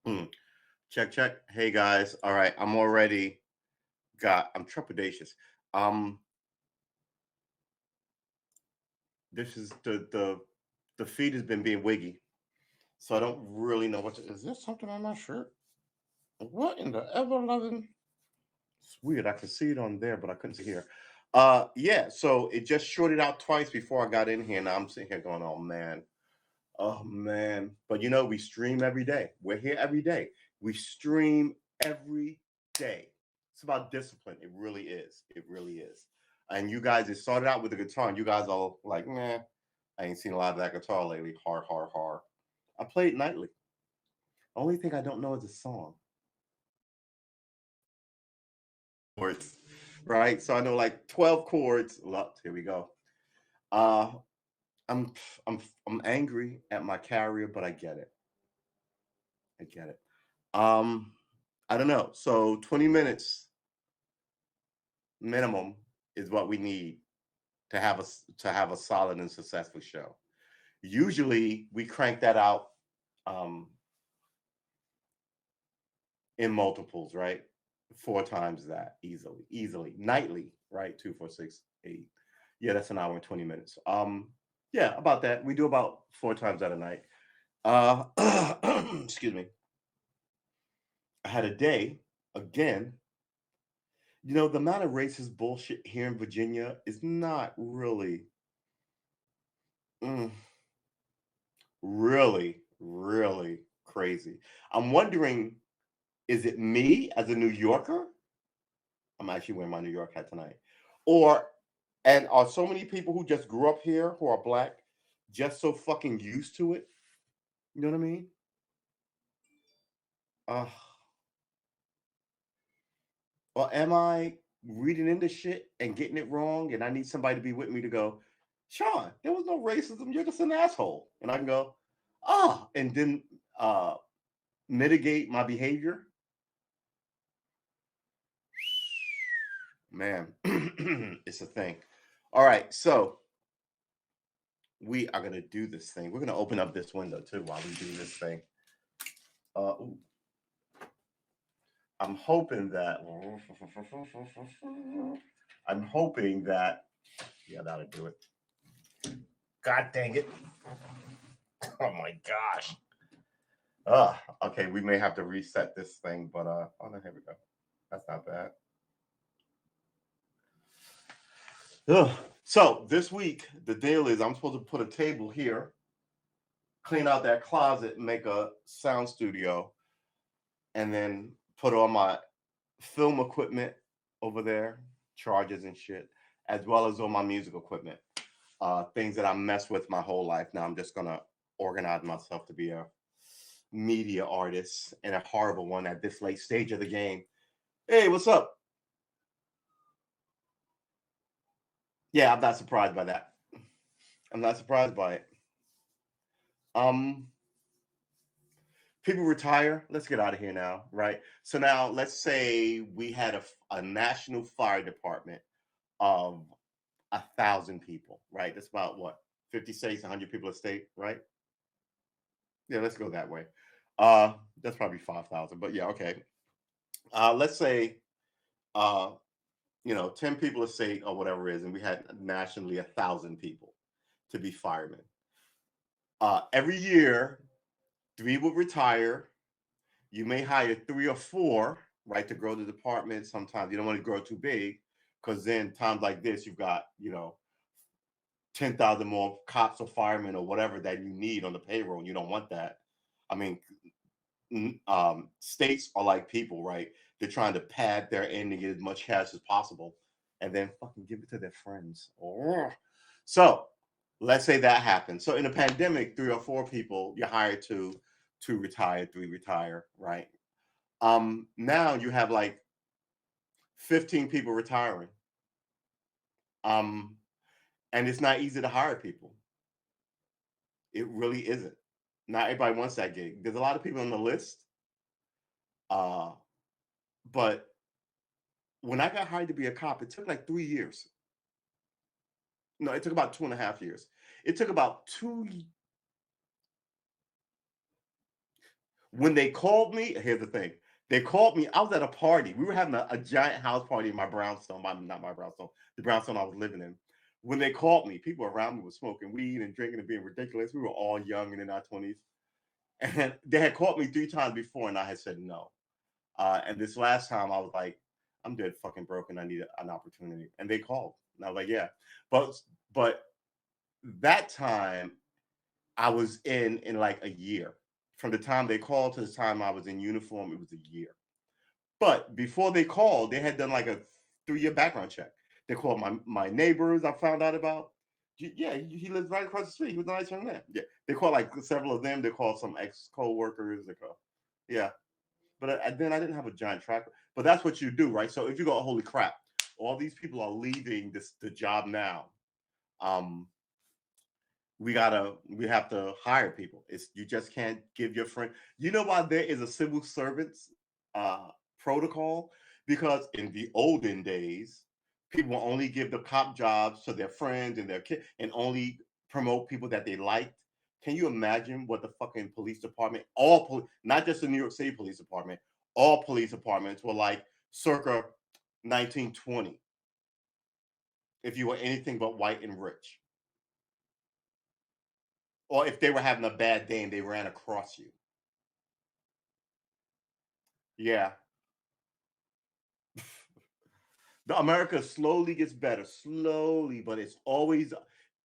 Hmm. Check, check. Hey guys. All right. I'm trepidatious. Um, this is the feed has been being wiggy. So I don't really know is there something on my shirt? What in the ever loving? It's weird. I could see it on there, but I couldn't see here. Yeah, so it just shorted out twice before I got in here. Now I'm sitting here going, oh man. Oh man. But we stream every day. We're here every day. We stream every day. It's about discipline. It really is. It really is. And you guys, it started out with the guitar, and you guys all like, nah, I ain't seen a lot of that guitar lately. Har, har, har. I play it nightly. Only thing I don't know is a song. Chords, right? So I know like 12 chords. Look, here we go. Uh, I'm I'm I'm angry at my carrier, but I get it. I get it. Um, I don't know. So 20 minutes minimum is what we need to have a solid and successful show. Usually we crank that out um, in multiples, right? Four times that easily, nightly, right? Two, four, six, eight. Yeah, that's an hour and 20 minutes. Yeah, about that. We do about four times that a night. Uh, excuse me. I had a day again. The amount of racist bullshit here in Virginia is not mm, really crazy. I'm wondering, is it me as a New Yorker? I'm actually wearing my New York hat tonight. Or, and are so many people who just grew up here who are black just so fucking used to it? You know what I mean? Uh, or am I reading into shit and getting it wrong? And I need somebody to be with me to go, Sean, there was no racism. You're just an asshole. And I can go, and then uh, mitigate my behavior. Man, it's a thing. All right, so we are gonna do this thing. We're gonna open up this window too while we do this thing. Ooh, I'm hoping that I'm hoping that yeah, that'll do it. God dang it! Oh my gosh! Okay, we may have to reset this thing, but oh no, here we go. That's not bad. Ugh. So this week, the deal is I'm supposed to put a table here, clean out that closet, make a sound studio, and then put all my film equipment over there, chargers and shit, as well as all my music equipment. Things that I messed with my whole life. Now I'm just gonna organize myself to be a media artist and a horrible one at this late stage of the game. Hey, what's up? Yeah, I'm not surprised by that. I'm not surprised by it. Um, People retire. Let's get out of here now, right? So now let's say we had a national fire department of 1,000 people, right? That's about what, 50 states, 100 people a state, right? Yeah, let's go that way. That's probably 5,000, but yeah, okay. Let's say, uh, 10 people a state or whatever it is, and we had nationally 1,000 people to be firemen. Every year, three would retire. You may hire three or four, right, to grow the department. Sometimes you don't want to grow too big because then times like this, you've got, 10,000 more cops or firemen or whatever that you need on the payroll. And you don't want that. I mean, states are like people, right? They're trying to pad their end and get as much cash as possible and then fucking give it to their friends. So let's say that happens. So in a pandemic, three or four people, you hire two retire, three retire, right? Now you have like 15 people retiring. Um, and it's not easy to hire people. It really isn't. Not everybody wants that gig. There's a lot of people on the list. Uh, but when I got hired to be a cop, it took like 3 years. No, it took about 2.5 years. It took about When they called me, here's the thing. They called me. I was at a party. We were having a giant house party in my brownstone. Not my brownstone. The brownstone I was living in. When they called me, people around me were smoking weed and drinking and being ridiculous. We were all young and in our 20s. And they had called me 3 times before, and I had said no. And this last time, I was like, I'm dead fucking broken. I need an opportunity. And they called. And I was like, yeah. But that time, I was in like a year. From the time they called to the time I was in uniform, it was a year. But before they called, they had done like a 3-year background check. They called my neighbors. I found out about. Yeah, he lives right across the street. He was a nice young man. Yeah, they called like several of them. They called some ex co-workers. They called, yeah. But then I didn't have a giant tracker. But that's what you do, right? So if you go, holy crap, all these people are leaving the job now. Um, we have to hire people. You just can't give your friend. You know why there is a civil servants uh protocol? Because in the olden days, people will only give the cop jobs to their friends and their kids and only promote people that they liked. Can you imagine what the fucking police department, not just the New York City Police Department, all police departments were like circa 1920 if you were anything but white and rich? Or if they were having a bad day and they ran across you. Yeah. The America slowly gets better, slowly, but it's always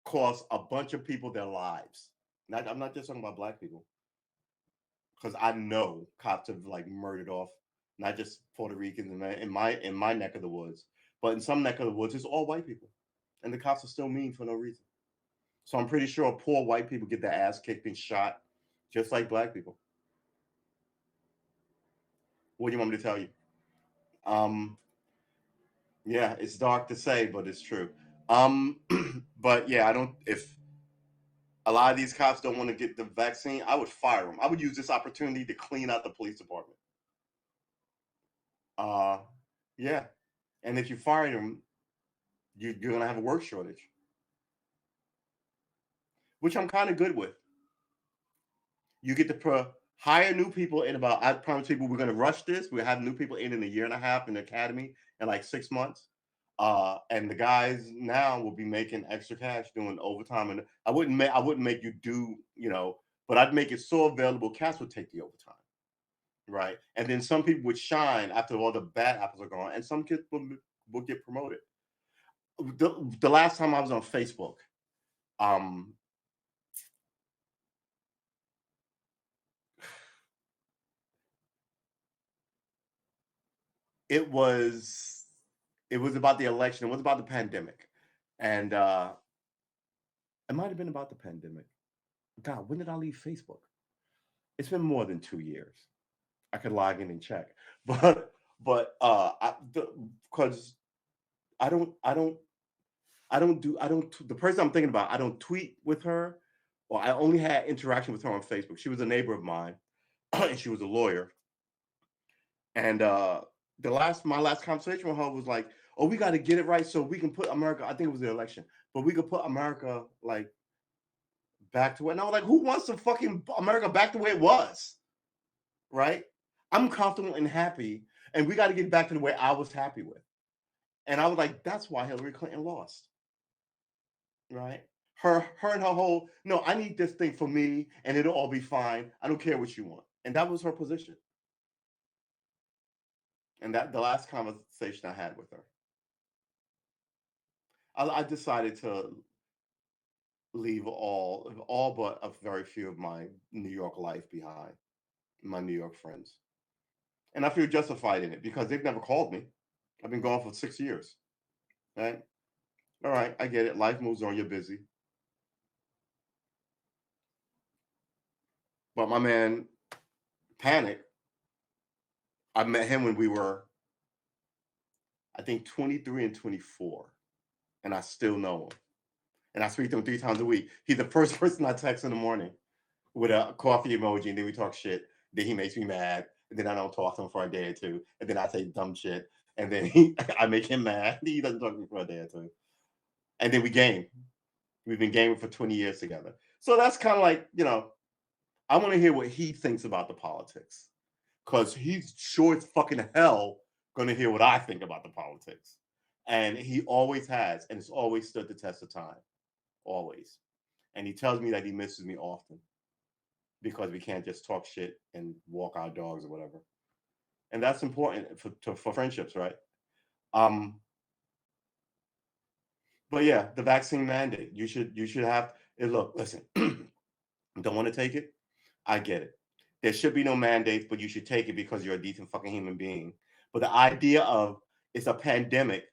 cost a bunch of people their lives. I'm not just talking about black people, because I know cops have like murdered off not just Puerto Ricans in my neck of the woods, but in some neck of the woods, it's all white people, and the cops are still mean for no reason. So I'm pretty sure poor white people get their ass kicked and shot, just like black people. What do you want me to tell you? Um, Yeah, it's dark to say, but it's true. Um, but yeah, I don't. If a lot of these cops don't want to get the vaccine, I would fire them. I would use this opportunity to clean out the police department. Uh, yeah, and if you fire them, you're gonna have a work shortage, which I'm kind of good with. You get to hire new people in about. I promise people we're gonna rush this. We'll have new people in a year and a half in the academy in like 6 months. And the guys now will be making extra cash doing overtime. And I wouldn't make you do, but I'd make it so available. Cats would take the overtime, right? And then some people would shine after all the bad apples are gone, and some kids will get promoted. The last time I was on Facebook, um, it was it was about the election. It was about the pandemic, and it might have been about the pandemic. God, when did I leave Facebook? It's been more than 2 years. I could log in and check, but because I don't do I don't the person I'm thinking about, I don't tweet with her, or I only had interaction with her on Facebook. She was a neighbor of mine, and she was a lawyer. And my last conversation with her was like, "Oh, we got to get it right so we can put America." I think it was the election, but we could put America like back to it. And I was like, "Who wants to fucking America back the way it was?" Right? I'm comfortable and happy, and we got to get back to the way I was happy with. And I was like, "That's why Hillary Clinton lost." Right? Her and her whole, no, I need this thing for me and it'll all be fine. I don't care what you want. And that was her position. And that the last conversation I had with her, I decided to leave all but a very few of my New York life behind, my New York friends. And I feel justified in it because they've never called me. I've been gone for 6 years. Right? All right, I get it. Life moves on, you're busy. But my man Panic, I met him when we were, I think, 23 and 24. And I still know him. And I speak to him 3 times a week. He's the first person I text in the morning with a coffee emoji, and then we talk shit. Then he makes me mad, and then I don't talk to him for a day or two, and then I say dumb shit, and then I make him mad. He doesn't talk to me for a day or two, and then we game. We've been gaming for 20 years together. So that's kind of like, I want to hear what he thinks about the politics, because he's sure as fucking hell going to hear what I think about the politics, and he always has, and it's always stood the test of time, always. And he tells me that he misses me often because we can't just talk shit and walk our dogs or whatever, and that's important for friendships, right? Um, but yeah, the vaccine mandate. You should have it. Look, listen. Don't want to take it? I get it. There should be no mandates, but you should take it because you're a decent fucking human being. But the idea of it's a pandemic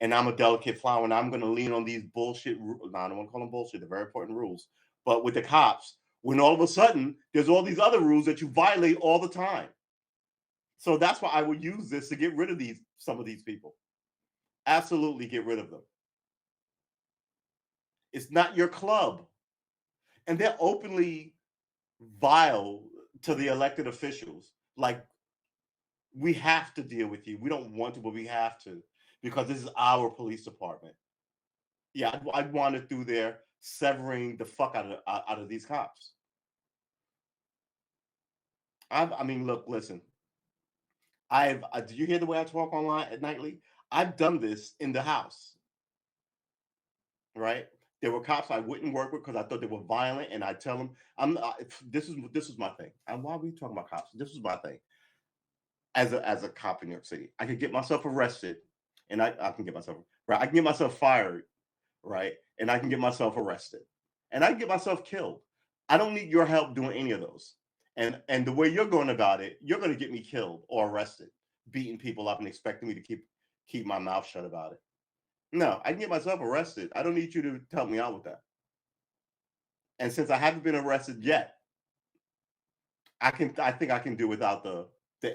and I'm a delicate flower and I'm going to lean on these bullshit. No, I don't want to call them bullshit. They're very important rules. But with the cops, when all of a sudden there's all these other rules that you violate all the time. So that's why I would use this to get rid of some of these people. Absolutely get rid of them. It's not your club. And they're openly vile to the elected officials. Like, we have to deal with you. We don't want to, but we have to because this is our police department. Yeah, I'd want it through there, severing the fuck out of these cops. I mean, look, listen. Did you hear the way I talk online at nightly? I've done this in the house, right? There were cops I wouldn't work with because I thought they were violent, and I tell them, this is my thing. And why are we talking about cops? This is my thing. As a cop in New York City, I could get myself arrested, and I can get myself right. I can get myself fired, right, and I can get myself arrested, and I can get myself killed. I don't need your help doing any of those. And the way you're going about it, you're going to get me killed or arrested, beating people up and expecting me to keep my mouth shut about it. No, I can get myself arrested. I don't need you to help me out with that. And since I haven't been arrested yet, I think I can do without the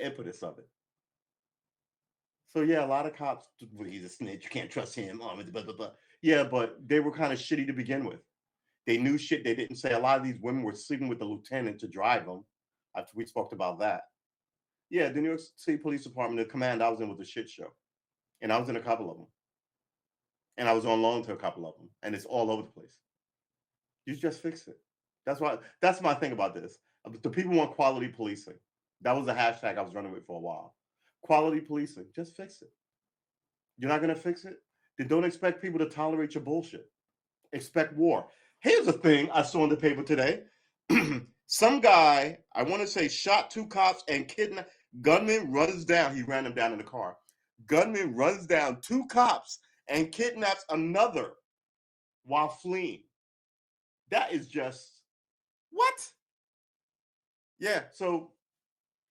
impetus of it. So yeah, a lot of cops. Well, he's a snitch. You can't trust him. Blah, blah, blah, blah. Yeah, but they were kind of shitty to begin with. They knew shit they didn't say. A lot of these women were sleeping with the lieutenant to drive them. After we spoke about that. Yeah, the New York City Police Department, the command I was in was a shit show, and I was in a couple of them, and I was on loan to a couple of them, and it's all over the place. You just fix it. That's my thing about this. The people want quality policing. That was the hashtag I was running with for a while. Quality policing. Just fix it. You're not going to fix it? Then don't expect people to tolerate your bullshit. Expect war. Here's a thing I saw in the paper today. Some guy, I want to say, shot 2 cops and kidnapped. Gunman runs down. He ran them down in the car. Gunman runs down 2 cops and kidnaps another while fleeing. That is just what? Yeah. So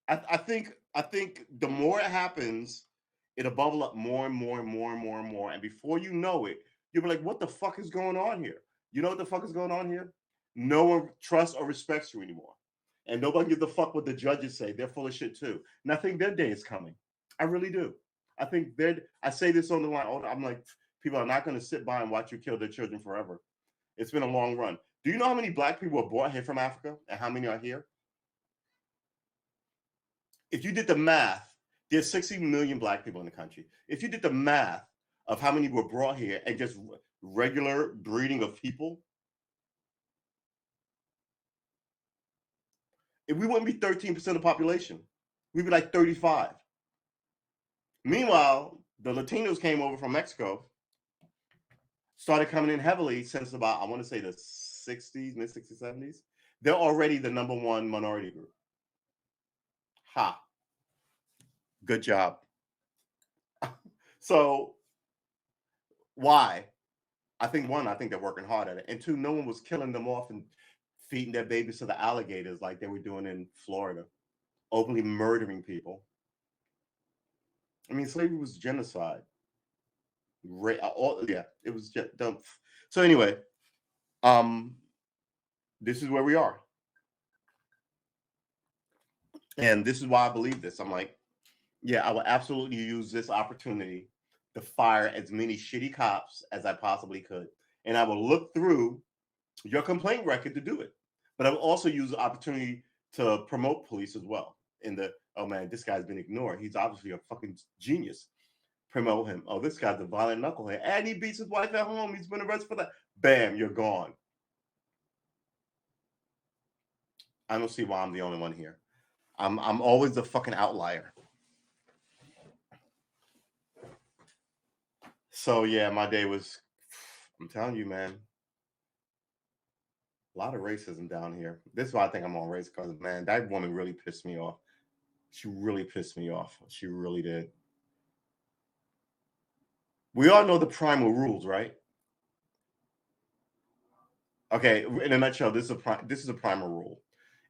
I think the more it happens, it'll bubble up more and more and more and more and more. And before you know it, you'll be like, what the fuck is going on here? You know what the fuck is going on here? No one trusts or respects you anymore. And nobody gives a fuck what the judges say. They're full of shit too. And I think their day is coming. I really do. I say this on the line. I'm like, people are not going to sit by and watch you kill their children forever. It's been a long run. Do you know how many black people were brought here from Africa and how many are here? If you did the math, there's 60 million black people in the country. If you did the math of how many were brought here and just regular breeding of people, if we wouldn't be 13% of the population, we'd be like 35. Meanwhile, the Latinos came over from Mexico, started coming in heavily since about, I want to say the 60s, mid 60s, 70s. They're already the number one minority group. Ha. Good job. So why? I think they're working hard at it. And 2, no one was killing them off and feeding their babies to the alligators like they were doing in Florida, openly murdering people. I mean, slavery was genocide. Yeah, it was just dumb. So anyway, this is where we are. And this is why I believe this. I'm like, yeah, I will absolutely use this opportunity to fire as many shitty cops as I possibly could. And I will look through your complaint record to do it. But I will also use the opportunity to promote police as well. Oh man, this guy's been ignored. He's obviously a fucking genius. Promote him. Oh, this guy's a violent knucklehead. And he beats his wife at home. He's been arrested for that. Bam, you're gone. I don't see why I'm the only one here. I'm always the fucking outlier. So yeah, my day was, I'm telling you, man, a lot of racism down here. This is why I think I'm on race, because man, that woman really pissed me off. She really pissed me off. She really did. We all know the primal rules, right? Okay, in a nutshell, this is a primal rule.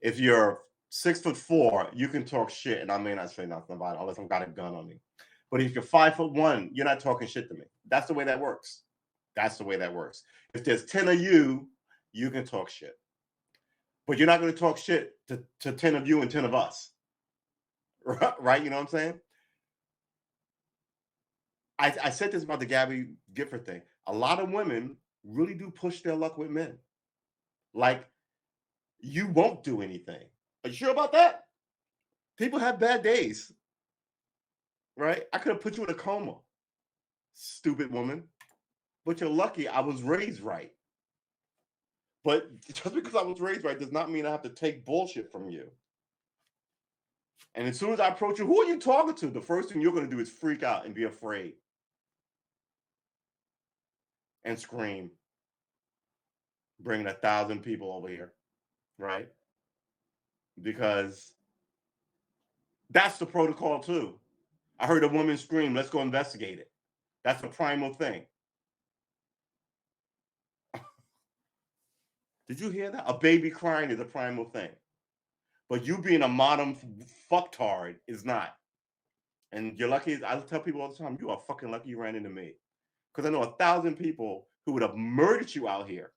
If you're 6'4", you can talk shit, and I may not say nothing about it unless I've got a gun on me. But if you're 5'1", you're not talking shit to me. That's the way that works. That's the way that works. If there's 10 of you, you can talk shit. But you're not going to talk shit to 10 of you and 10 of us. Right? You know what I'm saying? I said this about the Gabby Gifford thing. A lot of women really do push their luck with men. Like, you won't do anything. Are you sure about that? People have bad days, right? I could have put you in a coma, stupid woman. But you're lucky I was raised right. But just because I was raised right does not mean I have to take bullshit from you. And as soon as I approach you, who are you talking to? The first thing you're going to do is freak out and be afraid and scream, bringing 1,000 people over here, right? Because that's the protocol too. I heard a woman scream, let's go investigate it. That's a primal thing. Did you hear that? A baby crying is a primal thing. But you being a modern fucktard is not. And you're lucky. I tell people all the time, you are fucking lucky you ran into me. Because I know 1,000 people who would have murdered you out here.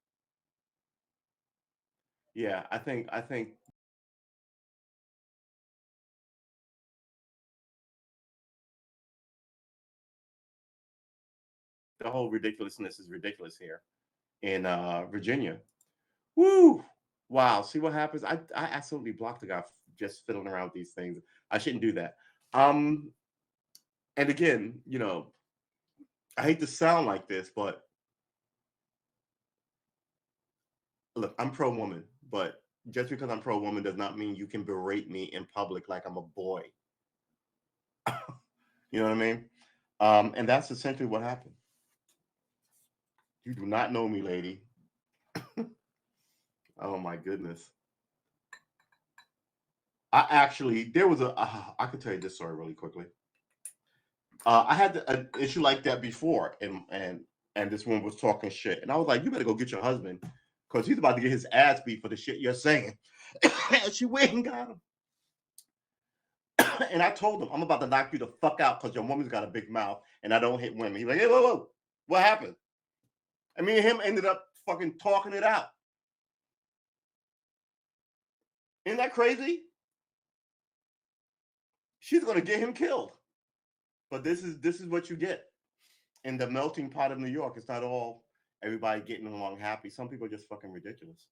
Yeah, I think the whole ridiculousness is ridiculous here in Virginia. Woo! Wow. See what happens? I absolutely blocked the guy just fiddling around with these things. I shouldn't do that. And again, I hate to sound like this, but look, I'm pro woman, but just because I'm pro woman does not mean you can berate me in public like I'm a boy. You know what I mean? And that's essentially what happened. You do not know me, lady. Oh my goodness. There was I could tell you this story really quickly. I had an issue like that before, and this one was talking shit, and I was like, "You better go get your husband, because he's about to get his ass beat for the shit you're saying." And she went and got him, and I told him, "I'm about to knock you the fuck out because your woman's got a big mouth, and I don't hit women." He's like, "Hey, whoa, whoa, what happened?" And me and him ended up fucking talking it out. Isn't that crazy? She's gonna get him killed, but this is what you get in the melting pot of New York. It's not all everybody getting along happy. Some people are just fucking ridiculous.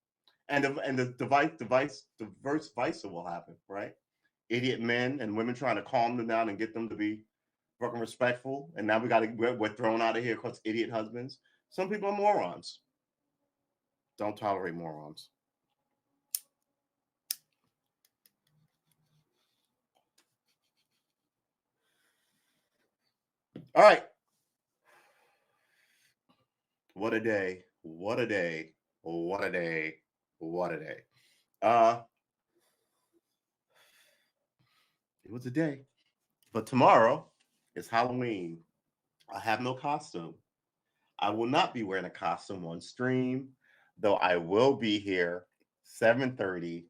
The verse vice will happen, right? Idiot men and women trying to calm them down and get them to be fucking respectful. And now we're thrown out of here because idiot husbands. Some people are morons. Don't tolerate morons. All right. What a day. What a day. What a day. What a day. Uh it was a day. But tomorrow is Halloween. I have no costume. I will not be wearing a costume on stream, though I will be here 7:30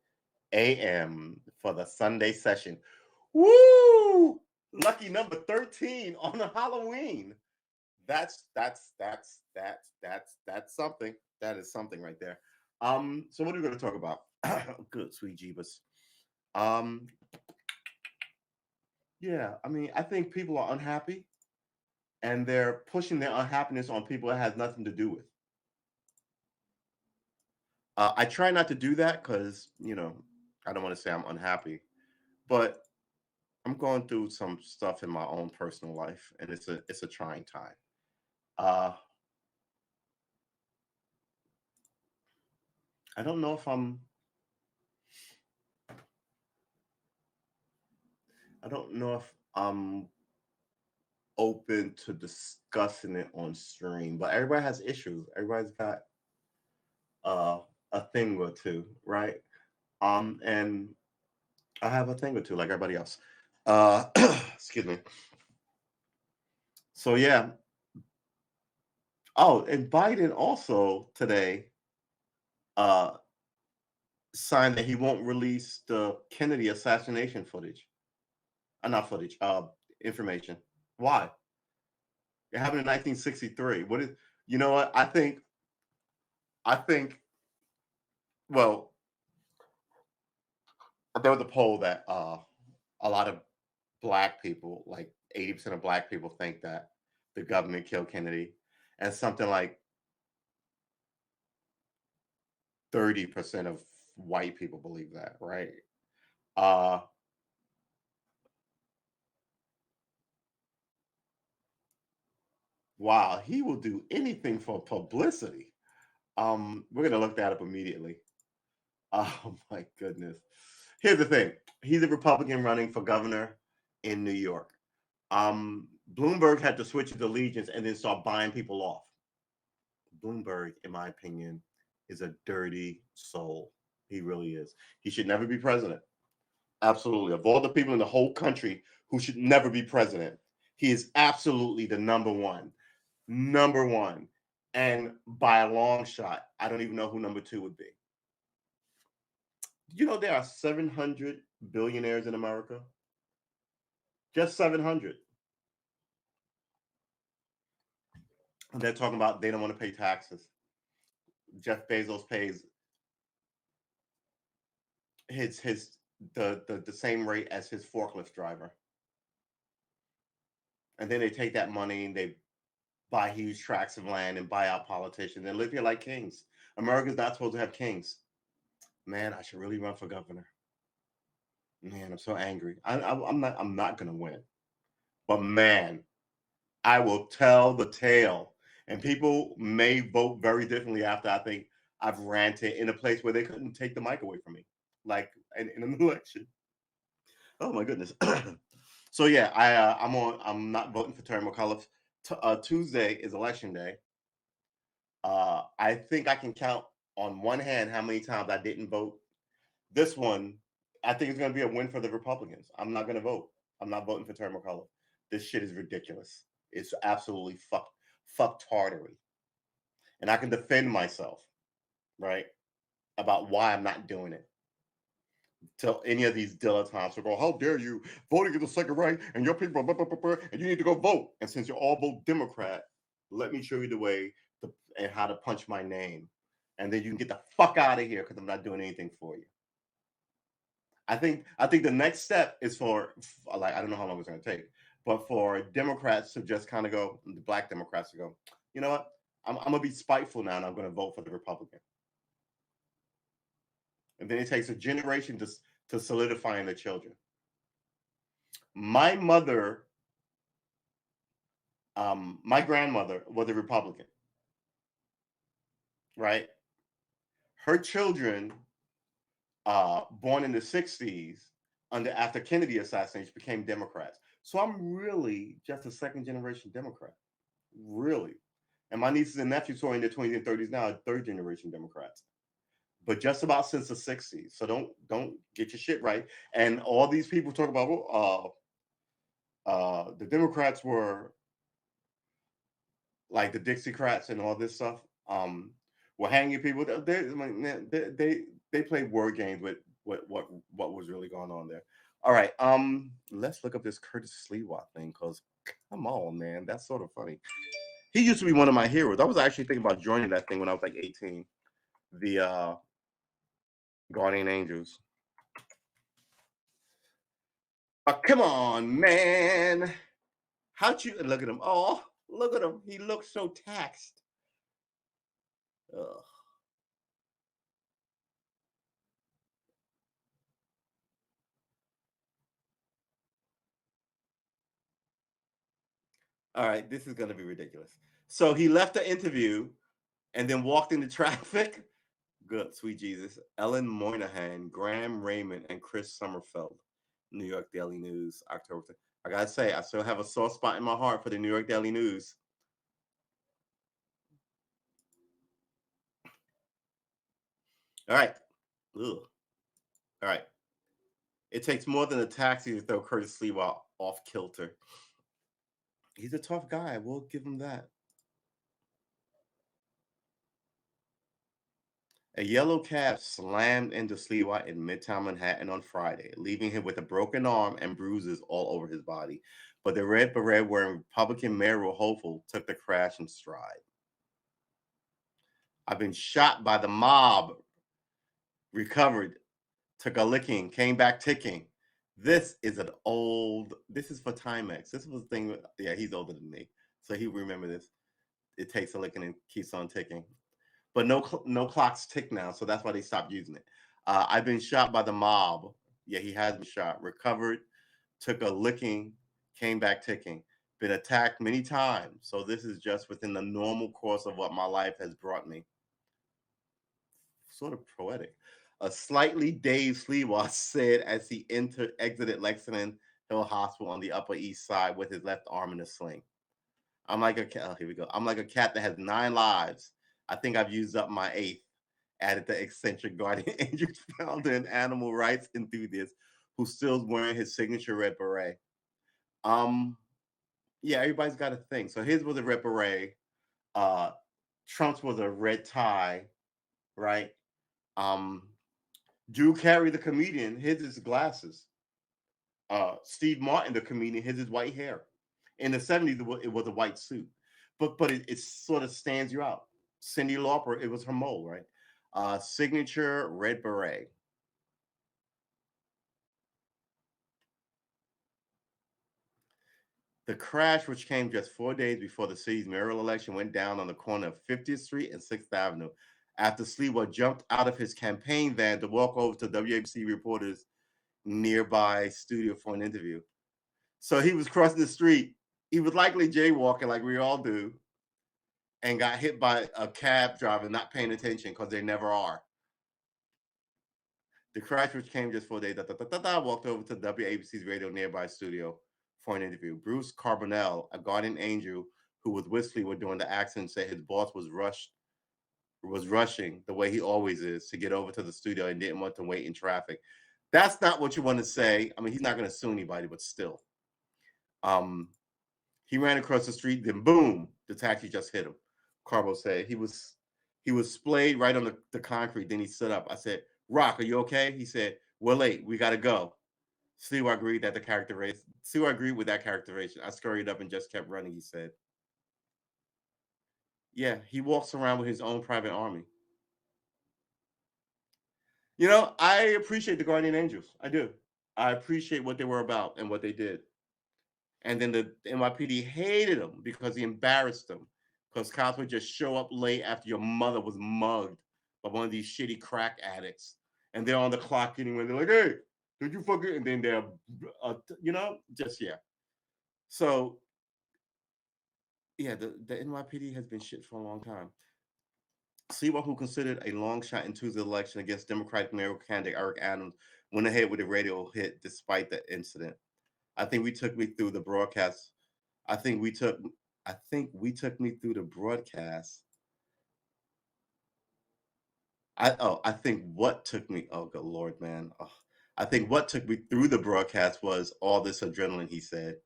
a.m. for the Sunday session. Woo! Lucky number 13 on a Halloween. That's something. That is something right there. So what are we going to talk about? Good, sweet Jeebus. Um, yeah, I mean, I think people are unhappy and they're pushing their unhappiness on people it has nothing to do with. I try not to do that because I don't want to say I'm unhappy, but I'm going through some stuff in my own personal life, and it's a trying time. Uh, I don't know if I'm I don't know if I'm open to discussing it on stream, but everybody has issues. Everybody's got uh, a thing or two, right? And I have a thing or two like everybody else. Uh, excuse me. So yeah. Oh, and Biden also today uh signed that he won't release the Kennedy assassination footage. Not footage, information. Why? It happened in 1963. What is, you know what? I think well, there was a poll that a lot of black people, like 80% of black people think that the government killed Kennedy, and something like 30% of white people believe that, right? Uh wow, he will do anything for publicity. We're gonna look that up immediately. Oh my goodness. Here's the thing. He's a Republican running for governor in New York. Bloomberg had to switch his allegiance and then start buying people off. Bloomberg, in my opinion, is a dirty soul. He really is. He should never be president. Absolutely. Of all the people in the whole country who should never be president, he is absolutely the number one. Number one. And by a long shot, I don't even know who number two would be. You know, there are 700 billionaires in America. Just 700. And they're talking about they don't want to pay taxes. Jeff Bezos pays his the same rate as his forklift driver. And then they take that money and they buy huge tracts of land and buy out politicians and live here like kings. America's not supposed to have kings. Man, I should really run for governor. Man, I'm so angry. I'm not gonna win. But man, I will tell the tale. And people may vote very differently after I think I've ranted in a place where they couldn't take the mic away from me, like in an election. Oh my goodness. So yeah, I'm not voting for Terry McAuliffe. Tuesday is election day. I think I can count on one hand how many times I didn't vote. This one, I think it's going to be a win for the Republicans. I'm not going to vote. I'm not voting for Terry McAuliffe. This shit is ridiculous. It's absolutely fuck tardery. And I can defend myself, right, about why I'm not doing it. Tell any of these dilettantes will go, how dare you voting is the second right and your people, blah, blah, blah, blah, and you need to go vote. And since you all vote Democrat, let me show you the way and how to punch my name. And then you can get the fuck out of here because I'm not doing anything for you. I think the next step is for like I don't know how long it's going to take, but for Democrats to just kind of go, the black Democrats to go, you know what? I'm gonna be spiteful now, and I'm gonna vote for the Republican. And then it takes a generation to solidify in the children. My mother, my grandmother was a Republican, right? Her children, born in the '60s, after Kennedy assassination, became Democrats. So I'm really just a second generation Democrat, really. And my nieces and nephews who are in their 20s and 30s now are third generation Democrats. But just about since the '60s. So don't get your shit right. And all these people talk about, well, the Democrats were like the Dixiecrats and all this stuff. Were hanging people. They played word games with what was really going on there. All right, let's look up this Curtis Sliwa thing because come on, man, that's sort of funny. He used to be one of my heroes. I was actually thinking about joining that thing when I was like 18. The Guardian Angels. Oh, come on, man. How'd you look at him? Oh, look at him. He looks so taxed. Ugh. All right, this is going to be ridiculous. So he left the interview and then walked into traffic. Good, sweet Jesus. Ellen Moynihan, Graham Raymond, and Chris Summerfeld. New York Daily News, October. I gotta say, I still have a soft spot in my heart for the New York Daily News. All right. Ugh. All right. It takes more than a taxi to throw Curtis Sliwa off kilter. He's a tough guy. We'll give him that. A yellow cab slammed into Sliwa in Midtown Manhattan on Friday, leaving him with a broken arm and bruises all over his body. But the red beret wearing Republican mayoral hopeful took the crash in stride. I've been shot by the mob, recovered, took a licking, came back ticking. This is for Timex. This was the thing, yeah, he's older than me, so he remember this. It takes a licking and keeps on ticking. But no clocks tick now, so that's why they stopped using it. I've been shot by the mob. Yeah, he has been shot. Recovered, took a licking, came back ticking. Been attacked many times, so this is just within the normal course of what my life has brought me. Sort of poetic. A slightly dazed Sliwa said as he exited Lexington Hill Hospital on the Upper East Side with his left arm in a sling. I'm like a cat. Oh, here we go. I'm like a cat that has 9 lives. I think I've used up my 8th, added the eccentric guardian angel founder and animal rights enthusiast who still's wearing his signature red beret. Yeah, everybody's got a thing. So his was a red beret. Trump's was a red tie, right? Drew Carey, the comedian, his is glasses. Steve Martin, the comedian, his is white hair. In the 70s, it was a white suit, but it sort of stands you out. Cyndi Lauper, it was her mole, right? Signature red beret. The crash, which came just 4 days before the city's mayoral election, went down on the corner of 50th Street and 6th Avenue after Sliwa jumped out of his campaign van to walk over to WABC reporters' nearby studio for an interview. So he was crossing the street. He was likely jaywalking like we all do and got hit by a cab driver not paying attention because they never are. The crash, which came just 4 days, walked over to WABC's radio nearby studio for an interview. Bruce Carbonell, a guardian angel who was with Sliwa during the accident, said his boss was rushing the way he always is to get over to the studio and didn't want to wait in traffic. That's not what you want to say. I mean, he's not going to sue anybody, but still. He ran across the street, then boom, the taxi just hit him. Carbo said he was splayed right on the concrete. Then he stood up. I said, "Rock, are you okay?" He said, "We're late. We gotta go." Sliwa agreed that the characterization. Sliwa agreed with that characterization. I scurried up and just kept running. He said, "Yeah, he walks around with his own private army." You know, I appreciate the Guardian Angels. I do. I appreciate what they were about and what they did. And then the NYPD hated him because he embarrassed them. Because cops would just show up late after your mother was mugged by one of these shitty crack addicts. And they're on the clock anyway. They're like, "Hey, did you fucking?" And then they're, just, yeah. So, yeah, the NYPD has been shit for a long time. Sliwa, who considered a long shot in Tuesday's election against Democratic mayoral candidate Eric Adams, went ahead with a radio hit despite the incident. I think we took me through the broadcast. I think we took me through the broadcast. I think what took me, oh good Lord, man. Oh, I think what took me through the broadcast was all this adrenaline, he said.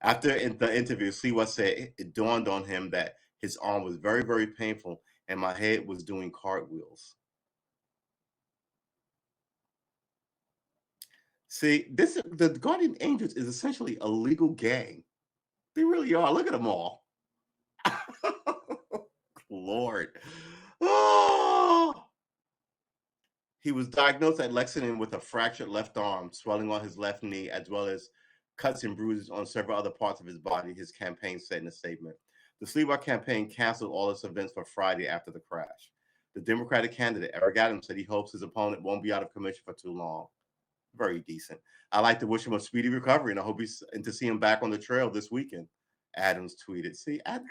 After the interview, Sliwa said it dawned on him that his arm was very, very painful and my head was doing cartwheels. See, the Guardian Angels is essentially a legal gang. They really are. Look at them all. Lord. Oh! He was diagnosed at Lexington with a fractured left arm, swelling on his left knee, as well as cuts and bruises on several other parts of his body, his campaign said in a statement. The Sliwa campaign canceled all its events for Friday after the crash. The Democratic candidate, Eric Adams, said he hopes his opponent won't be out of commission for too long. Very decent. I like to wish him a speedy recovery, and I hope to see him back on the trail this weekend. Adams tweeted. See, Eric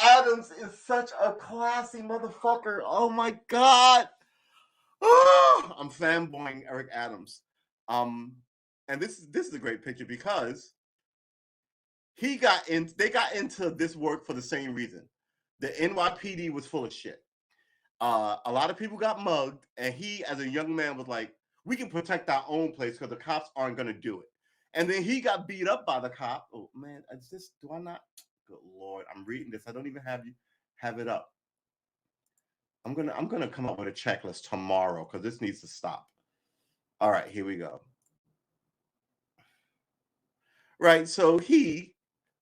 Adams is such a classy motherfucker. Oh my God. Oh, I'm fanboying Eric Adams. And this is a great picture because they got into this work for the same reason. The NYPD was full of shit. A lot of people got mugged, and he, as a young man, was like, "We can protect our own place because the cops aren't going to do it." And then he got beat up by the cop. Oh man, is this? Do I not? Good lord, I'm reading this. I don't even have it up. I'm gonna come up with a checklist tomorrow because this needs to stop. All right, here we go. Right, so he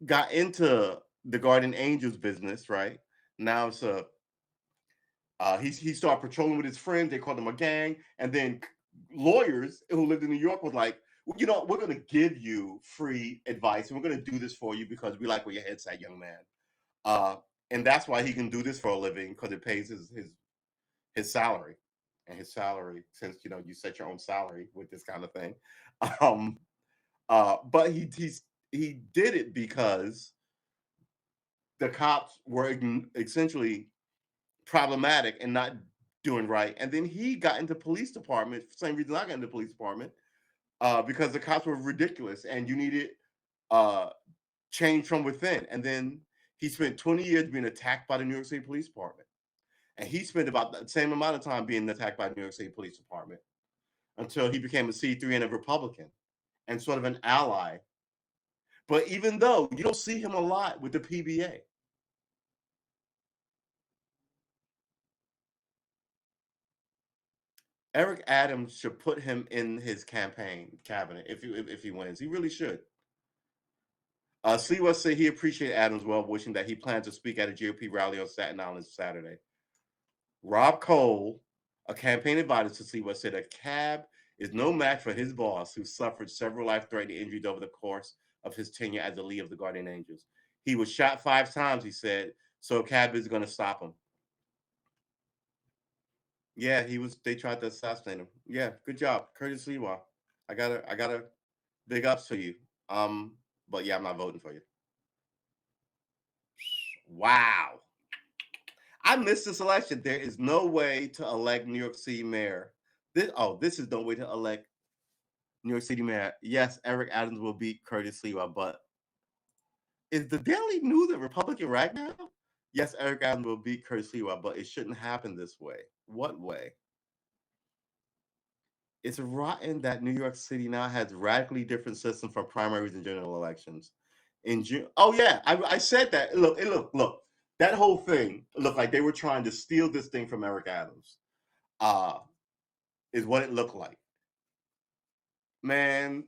got into the Guardian Angels business. Right now, it's a he started patrolling with his friends. They called him a gang, and then lawyers who lived in New York was like, well, you know, we're going to give you free advice, and we're going to do this for you because we like where your head's at, young man. Uh, and that's why he can do this for a living because it pays his salary, and his salary, since you know you set your own salary with this kind of thing. Um, but he did it because the cops were essentially problematic and not doing right. And then he got into police department, same reason I got into police department, because the cops were ridiculous and you needed uh, change from within. And then he spent 20 years being attacked by the New York City Police Department. And he spent about the same amount of time being attacked by the New York City Police Department until he became a C3 and a Republican and sort of an ally. But even though you don't see him a lot with the PBA, Eric Adams should put him in his campaign cabinet if he wins. He really should. Siwa said he appreciated Adams' well wishing that he plans to speak at a GOP rally on Staten Island Saturday. Rob Cole, a campaign advisor to Siwa, said a cab is no match for his boss, who suffered several life-threatening injuries over the course of his tenure as the leader of the Guardian Angels. He was shot 5 times, he said, so a cab is going to stop him. Yeah, he was. They tried to assassinate him. Yeah, good job, Curtis Siwa. I gotta big ups to you. But yeah, I'm not voting for you. Wow. I missed this election. There is no way to elect New York City mayor. This is no way to elect New York City mayor. Yes, Eric Adams will beat Curtis Lewa, but is the Daily News a Republican right now? Yes, Eric Adams will beat Curtis Lewa, but it shouldn't happen this way. What way? It's rotten that New York City now has radically different system for primaries and general elections. In June, oh yeah, I said that. Look. That whole thing looked like they were trying to steal this thing from Eric Adams. Uh, is what it looked like. Man,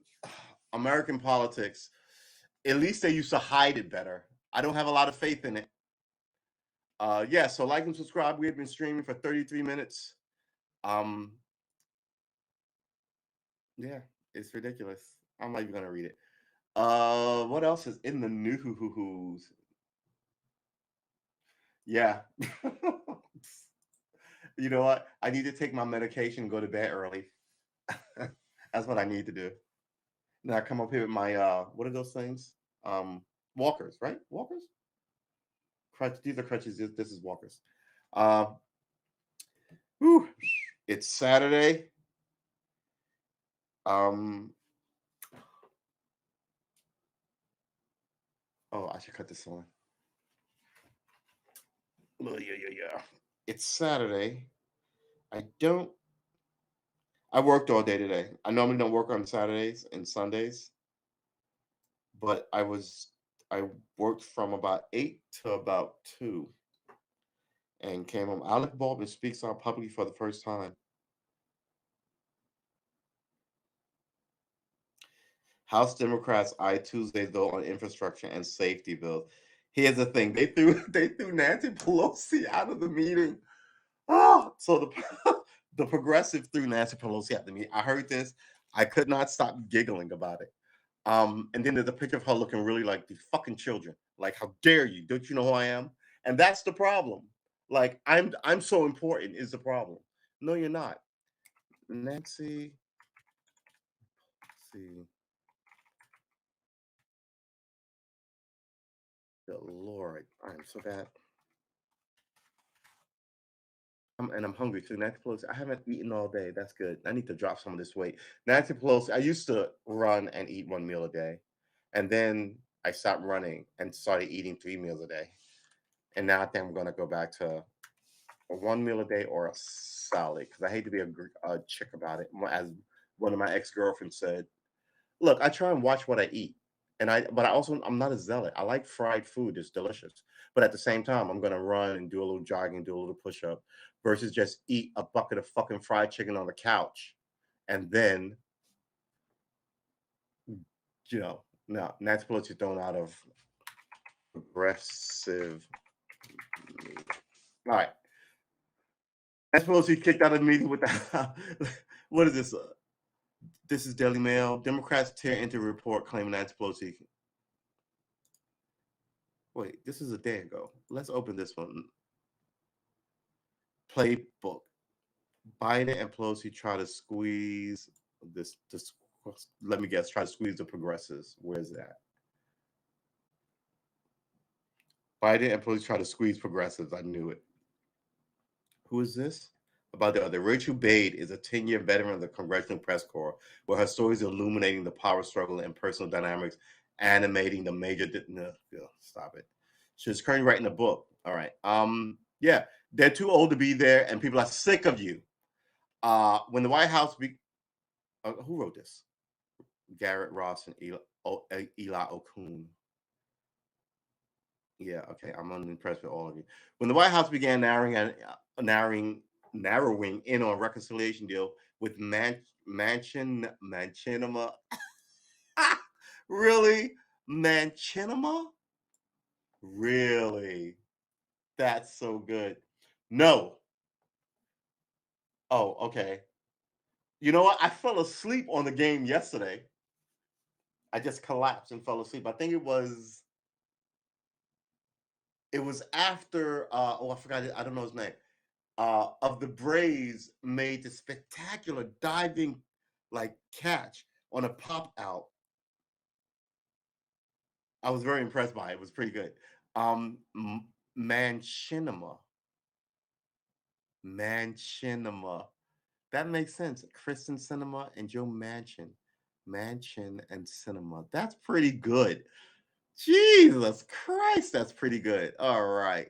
American politics. At least they used to hide it better. I don't have a lot of faith in it. Yeah, so like and subscribe. We have been streaming for 33 minutes. Um, yeah, it's ridiculous. I'm not even gonna read it. What else is in the news? Yeah. You know what? I need to take my medication and go to bed early. That's what I need to do. Now I come up here with my what are those things? Walkers, right? Walkers? Crutch. These are crutches. This is walkers. Uh, whew, it's Saturday. Um, oh, I should cut this on. Oh, yeah. It's Saturday. I don't. I worked all day today. I normally don't work on Saturdays and Sundays, but I worked from about 8 to about 2 and came home. Alec Baldwin speaks out publicly for the first time. House Democrats eye Tuesday vote on infrastructure and safety bills. Here's the thing: they threw Nancy Pelosi out of the meeting. Oh, so the the progressive threw Nancy Pelosi out of the meeting. I heard this. I could not stop giggling about it. And then there's a picture of her looking really like the fucking children. Like, how dare you? Don't you know who I am? And that's the problem. Like, I'm so important is the problem. No, you're not. Nancy, let's see. Good Lord, I am so bad. I'm hungry too. Nancy Pelosi, I haven't eaten all day. That's good. I need to drop some of this weight. Nancy Pelosi, I used to run and eat 1 meal a day. And then I stopped running and started eating 3 meals a day. And now I think I'm going to go back to a 1 meal a day or a salad because I hate to be a chick about it. As one of my ex-girlfriends said, look, I try and watch what I eat. But I'm not a zealot. I like fried food. It's delicious. But at the same time, I'm going to run and do a little jogging, do a little push up versus just eat a bucket of fucking fried chicken on the couch. And then, no, Nancy Pelosi thrown out of progressive. All right. Nancy Pelosi kicked out of the meeting with the. What is this? This is Daily Mail. Democrats tear into report claiming Nancy Pelosi. Wait, this is a day ago. Let's open this one. Playbook. Biden and Pelosi try to squeeze this. Let me guess. Try to squeeze the progressives. Where's that? Biden and Pelosi try to squeeze progressives. I knew it. Who is this? About the other. Rachel Bade is a 10-year veteran of the Congressional Press Corps, where her stories illuminating the power struggle and personal dynamics, animating the major. Stop it. She's currently writing a book. All right. Yeah, they're too old to be there, and people are sick of you. When the White House who wrote this? Garrett Ross and Eli Okun. Yeah, okay. I'm unimpressed with all of you. When the White House began narrowing in on reconciliation deal with Manchinima. Really? Manchinima? Really? That's so good. No. Oh, okay. You know what? I fell asleep on the game yesterday. I just collapsed and fell asleep. I think it was after I forgot it, I don't know his name. Of the Braves made the spectacular diving like catch on a pop out. I was very impressed by it. It was pretty good. Manchinima. Manchinima. That makes sense. Kristen Cinema and Joe Manchin. Manchin and Cinema. That's pretty good. Jesus Christ, that's pretty good. All right.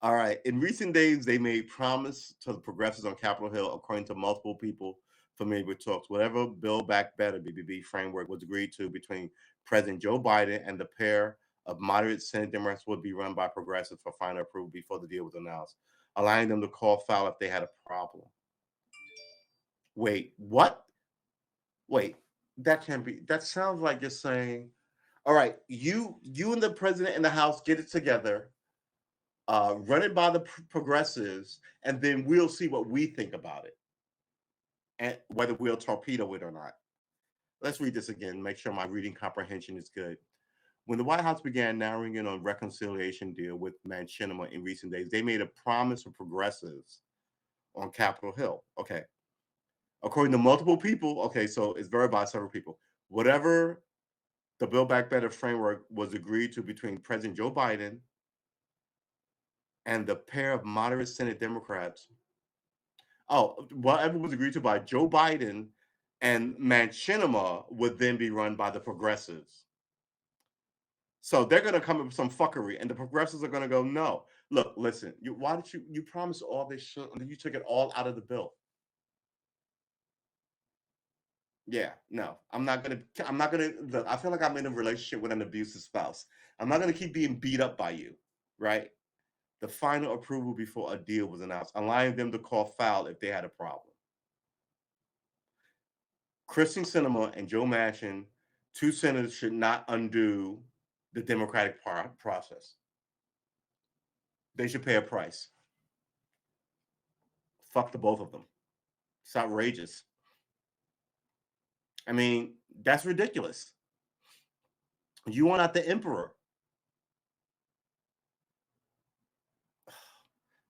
All right. In recent days, they made promise to the progressives on Capitol Hill, according to multiple people familiar with talks. Whatever Build Back Better (BBB) framework was agreed to between President Joe Biden and the pair of moderate Senate Democrats would be run by progressives for final approval before the deal was announced, allowing them to call foul if they had a problem. Wait, what? Wait, that can't be. That sounds like you're saying, all right, you and the president and the House get it together, run it by the progressives, and then we'll see what we think about it and whether we'll torpedo it or not. Let's read this again, make sure my reading comprehension is good. When the White House began narrowing in on reconciliation deal with Manchinima in recent days, they made a promise of progressives on Capitol Hill. Okay. According to multiple people, okay, so it's verified by several people. Whatever the Build Back Better framework was agreed to between President Joe Biden and the pair of moderate Senate Democrats. Oh, whatever was agreed to by Joe Biden and Manchinima would then be run by the progressives. So they're going to come up with some fuckery, and the progressives are going to go, no. Look, listen, why did you promise all this shit and then you took it all out of the bill? Yeah, no, I'm not gonna. Look, I feel like I'm in a relationship with an abusive spouse. I'm not gonna keep being beat up by you, right? The final approval before a deal was announced, allowing them to call foul if they had a problem. Kristen Sinema and Joe Manchin, two senators, should not undo the democratic process. They should pay a price. Fuck the both of them. It's outrageous. I mean, that's ridiculous. You want out the emperor.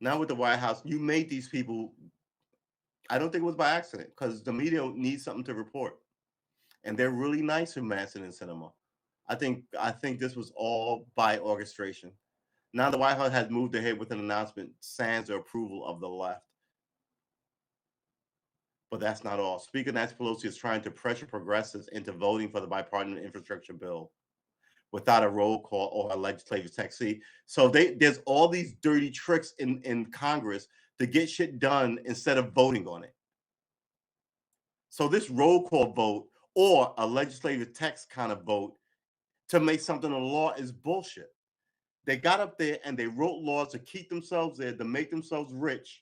Now with the White House, you made these people. I don't think it was by accident because the media needs something to report, and they're really nice with Manchin and Sinema. I think this was all by orchestration. Now the White House has moved ahead with an announcement sans the approval of the left. But that's not all. Speaker Nancy Pelosi is trying to pressure progressives into voting for the bipartisan infrastructure bill without a roll call or a legislative text. See, so there's all these dirty tricks in Congress to get shit done instead of voting on it. So this roll call vote or a legislative text kind of vote to make something a law is bullshit. They got up there and they wrote laws to keep themselves there, to make themselves rich,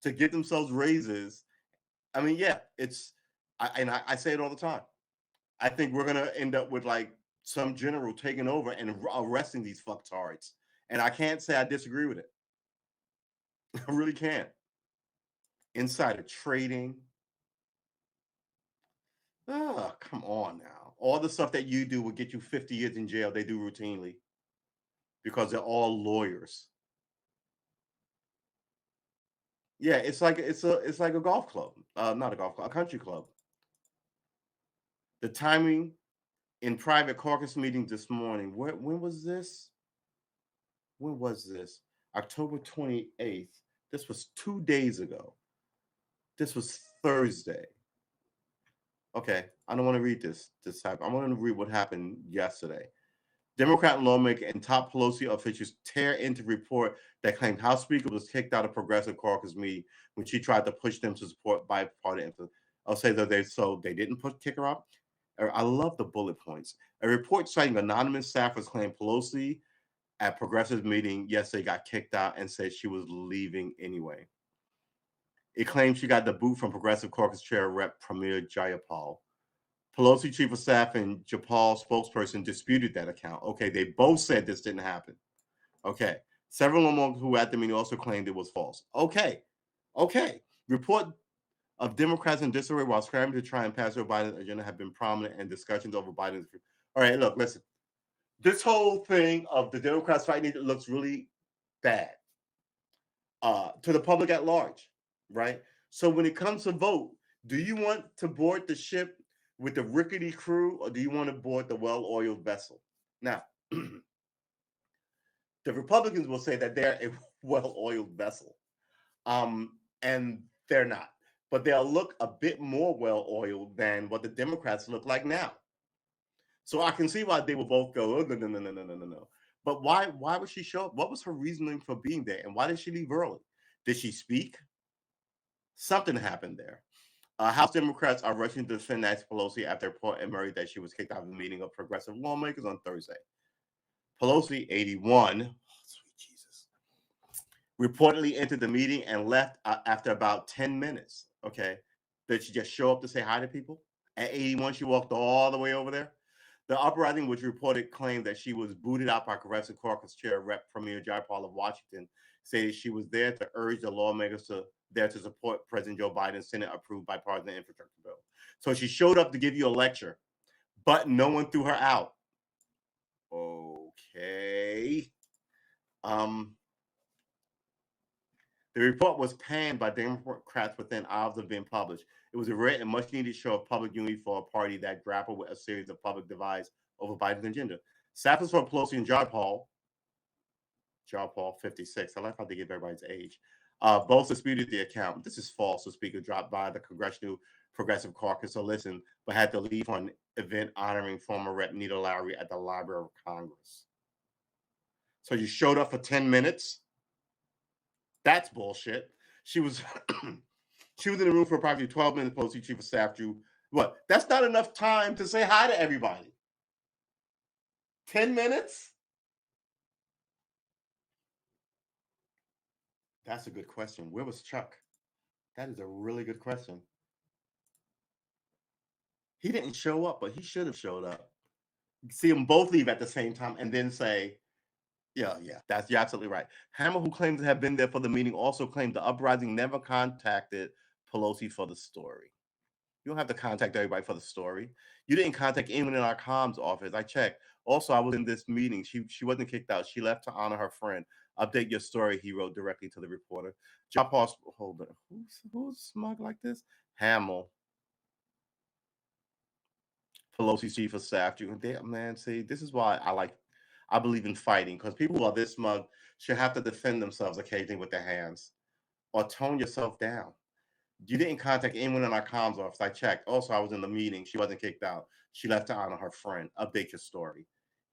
to get themselves raises. I mean, yeah, I say it all the time. I think we're gonna end up with like some general taking over and arresting these fucktards. And I can't say I disagree with it. I really can't. Insider trading. Oh, come on now. All the stuff that you do will get you 50 years in jail. They do routinely because they're all lawyers. Yeah, it's like a golf club. Not a golf club, a country club. The timing in private caucus meetings this morning. When was this? When was this? October 28th. This was 2 days ago. This was Thursday. Okay, I don't want to read this type. I want to read what happened yesterday. Democrat lawmaker and top Pelosi officials tear into report that claimed House Speaker was kicked out of Progressive Caucus meeting when she tried to push them to support bipartisan. I'll say that they didn't kick her out. I love the bullet points. A report citing anonymous staffers claimed Pelosi at Progressive meeting yesterday got kicked out and said she was leaving anyway. It claims she got the boot from Progressive Caucus Chair Rep. Pramila Jayapal. Pelosi Chief of Staff and Jayapal spokesperson disputed that account. Okay, they both said this didn't happen. Okay, several lawmakers who were at the meeting also claimed it was false. Okay. Report of Democrats in disarray while scrambling to try and pass their Biden agenda have been prominent in discussions over Biden's. All right, look, listen. This whole thing of the Democrats fighting it looks really bad to the public at large, right? So when it comes to vote, do you want to board the ship with the rickety crew or do you want to board the well-oiled vessel? Now, the Republicans will say that they're a well-oiled vessel, and they're not. But they'll look a bit more well-oiled than what the Democrats look like now. So I can see why they will both go, oh, no. But why would she show up? What was her reasoning for being there? And why did she leave early? Did she speak? Something happened there. House Democrats are rushing to defend Nancy Pelosi after report emerged that she was kicked out of the meeting of progressive lawmakers on Thursday. Pelosi, 81, sweet Jesus, reportedly entered the meeting and left after about 10 minutes. Okay. Did she just show up to say hi to people? At 81, she walked all the way over there. The uprising, which reported claimed that she was booted out by Progressive Caucus Chair Rep. Pramila Jayapal of Washington, said she was there to urge the lawmakers to support President Joe Biden's Senate-approved bipartisan infrastructure bill. So she showed up to give you a lecture, but no one threw her out. Okay. The report was panned by Democrats within hours of being published. It was a rare and much needed show of public unity for a party that grappled with a series of public divides over Biden's agenda. Staffers for Pelosi and Jayapal, 56, I like how they give everybody's age, both disputed the account. This is false, the speaker dropped by the Congressional Progressive Caucus to listen, but had to leave for an event honoring former Rep. Nita Lowry at the Library of Congress. So you showed up for 10 minutes? That's bullshit. She was she was in the room for approximately 12 minutes. Pelosi Chief of Staff drew what? That's not enough time to say hi to everybody. 10 minutes? That's a good question. Where was Chuck? That is a really good question. He didn't show up, but he should have showed up. See them both leave at the same time and then say, yeah, you're absolutely right. Hammer, who claims to have been there for the meeting, also claimed the uprising never contacted Pelosi for the story. You don't have to contact everybody for the story. You didn't contact anyone in our comms office. I checked. Also, I was in this meeting. She wasn't kicked out. She left to honor her friend. Update your story, he wrote directly to the reporter. Jayapal, hold on. Who's smug like this? Hamill. Pelosi Chief of Staff. Man, see, this is why I believe in fighting, because people who are this smug should have to defend themselves occasionally with their hands or tone yourself down. You didn't contact anyone in our comms office. I checked. Also, I was in the meeting. She wasn't kicked out. She left to honor her friend. Update your story.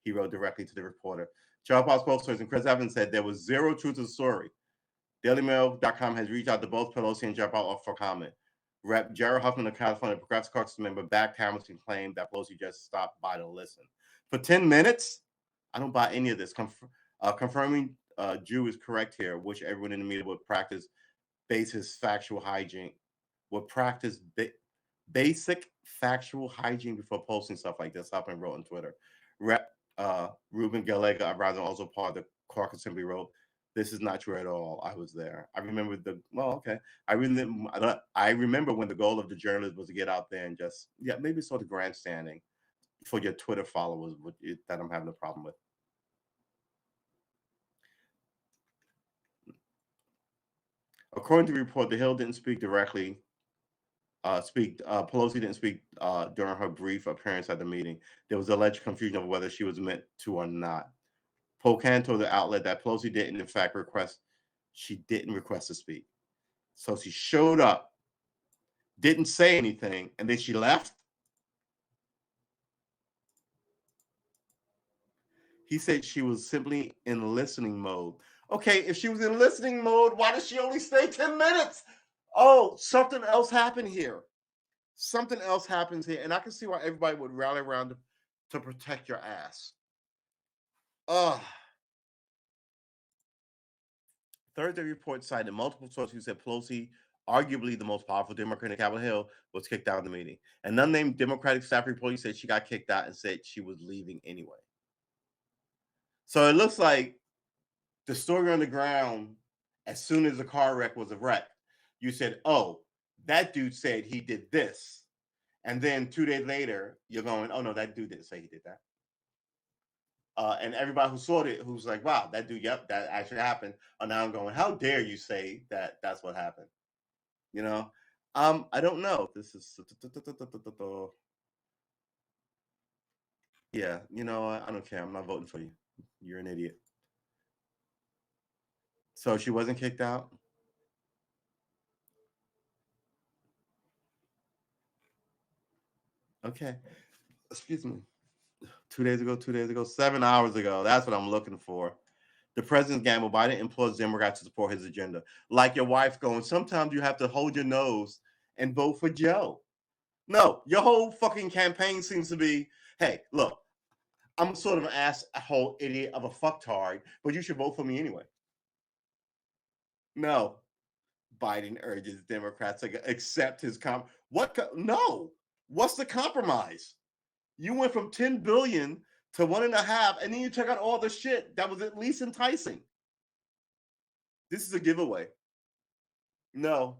He wrote directly to the reporter. Charles Powell spokesperson Chris Evans said there was zero truth to the story. DailyMail.com has reached out to both Pelosi and Jeff Powell for comment. Rep. Jared Huffman of California, Progressive Caucus member, backed Hamilton claimed that Pelosi just stopped by to listen. For 10 minutes? I don't buy any of this. Confirming Drew is correct here, which everyone in the media would practice basic factual hygiene. Would practice basic factual hygiene before posting stuff like this. Huffman wrote on Twitter. Rep. Ruben Galega, rather also part of the caucus, simply wrote, "This is not true at all. I was there. I remember I remember when the goal of the journalist was to get out there and just maybe sort of grandstanding for your Twitter followers that I'm having a problem with." According to the report, the Hill didn't speak directly. Pelosi didn't speak during her brief appearance at the meeting. There was alleged confusion over whether she was meant to or not. Pocan told the outlet that Pelosi didn't, in fact, request to speak. So she showed up, didn't say anything, and then she left. He said she was simply in listening mode. Okay, if she was in listening mode, why did she only stay 10 minutes? Oh, something else happened here. Something else happens here, and I can see why everybody would rally around to protect your ass. Thursday report cited multiple sources who said Pelosi, arguably the most powerful Democrat in Capitol Hill, was kicked out of the meeting. An unnamed Democratic staff employee said she got kicked out and said she was leaving anyway. So it looks like the story on the ground, as soon as the car wreck was a wreck, you said, oh, that dude said he did this. And then 2 days later, you're going, oh, no, that dude didn't say he did that. And everybody who saw it, who's like, wow, that dude, yep, that actually happened. And now I'm going, how dare you say that that's what happened? You know, I don't know. This is, yeah, you know, I don't care. I'm not voting for you. You're an idiot. So she wasn't kicked out? Okay. Excuse me. 2 days ago, 7 hours ago. That's what I'm looking for. The president's gamble. Biden implores Democrats to support his agenda. Like your wife going, sometimes you have to hold your nose and vote for Joe. No, your whole fucking campaign seems to be, hey, look, I'm sort of an asshole idiot of a fucktard, but you should vote for me anyway. No. Biden urges Democrats to accept his no. What's the compromise? You went from 10 billion to 1.5, and then you took out all the shit that was at least enticing. This is a giveaway. No.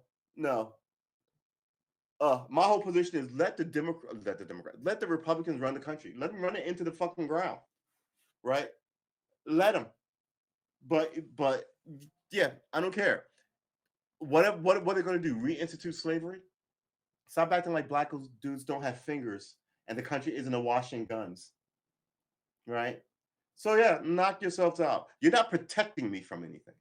My whole position is let the Republicans run the country. Let them run it into the fucking ground, right? Let them. But yeah, I don't care. What are they going to do? Reinstitute slavery? Stop acting like black dudes don't have fingers and the country isn't awash in guns, right? So yeah, knock yourselves out. You're not protecting me from anything.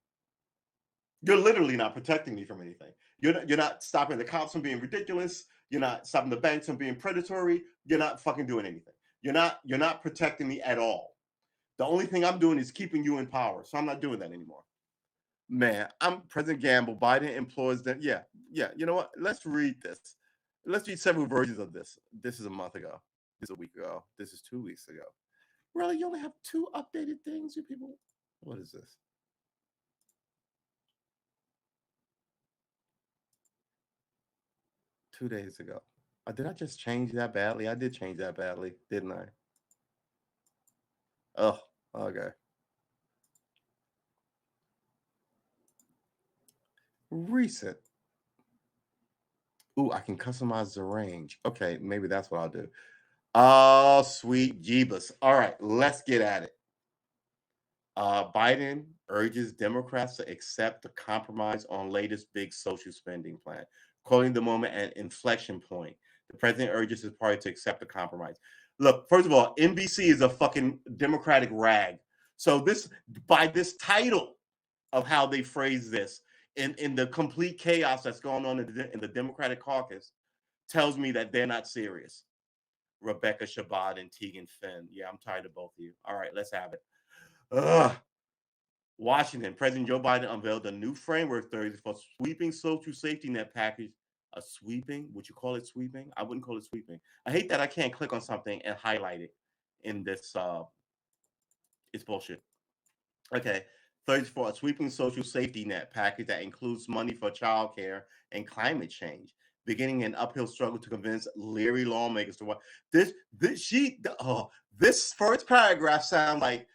You're literally not protecting me from anything. You're not stopping the cops from being ridiculous. You're not stopping the banks from being predatory. You're not fucking doing anything. You're not protecting me at all. The only thing I'm doing is keeping you in power. So I'm not doing that anymore. Man, I'm President Gamble. Biden implores them. Yeah. You know what? Let's read this. Let's read several versions of this. This is a month ago. This is a week ago. This is 2 weeks ago. Really? You only have 2 updated things, you people? What is this? Two days ago. Did I just change that badly? I did change that badly, didn't I? Oh, okay. Recent. Ooh, I can customize the range. Okay, maybe that's what I'll do. Oh, sweet Jeebus. All right, let's get at it. Biden urges Democrats to accept the compromise on latest big social spending plan, calling the moment an inflection point. The president urges his party to accept the compromise. Look, first of all, NBC is a fucking Democratic rag. So by this title of how they phrase this, in the complete chaos that's going on in the Democratic caucus tells me that they're not serious. Rebecca Shabbat and Tegan Finn. Yeah, I'm tired of both of you. All right, let's have it. Ugh. Washington, President Joe Biden unveiled a new framework Thursday for sweeping social safety net package. A sweeping? Would you call it sweeping? I wouldn't call it sweeping. I hate that I can't click on something and highlight it in this. It's bullshit. Okay. Thursday for a sweeping social safety net package that includes money for childcare and climate change, beginning an uphill struggle to convince leery lawmakers to what this first paragraph sounds like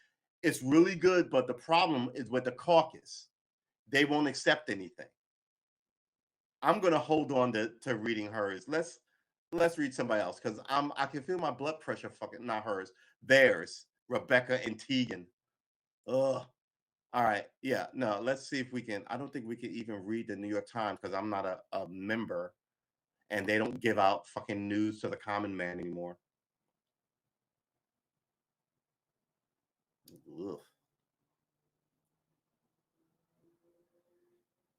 it's really good, but the problem is with the caucus. They won't accept anything. I'm gonna hold on to reading hers. Let's read somebody else because I can feel my blood pressure fucking not hers, theirs. Rebecca and Tegan. Ugh. All right. Yeah. No, let's see if we can. I don't think we can even read the New York Times because I'm not a member and they don't give out fucking news to the common man anymore. Ugh.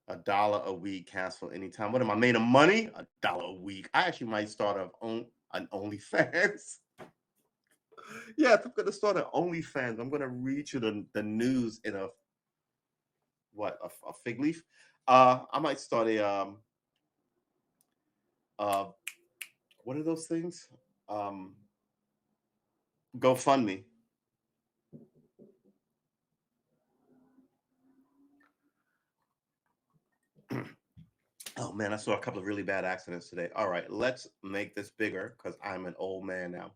$1 a week, cancel anytime. What am I made of money? $1 a week. I actually might start an OnlyFans. Yeah, if I'm gonna start an OnlyFans, I'm gonna read you the news in a fig leaf. I might start a uh what are those things? Um GoFundMe. Oh man, I saw a couple of really bad accidents today. All right, let's make this bigger because I'm an old man now.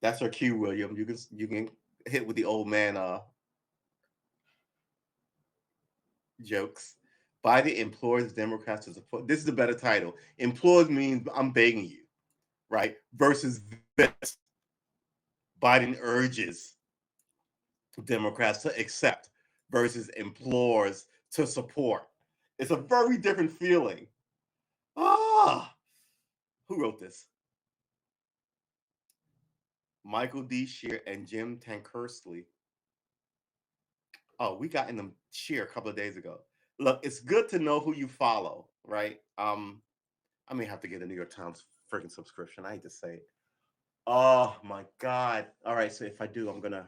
That's our cue, William. You can hit with the old man jokes. Biden implores Democrats to support. This is a better title. Implores means I'm begging you, right? Versus this. Biden urges Democrats to accept versus implores to support. It's a very different feeling. Ah, who wrote this? Michael D. Shear and Jim Tankersley. Oh, we got in the Shear a couple of days ago. Look, it's good to know who you follow, right? I may have to get a New York Times freaking subscription. I hate to say it. Oh my God. All right, so if I do, I'm gonna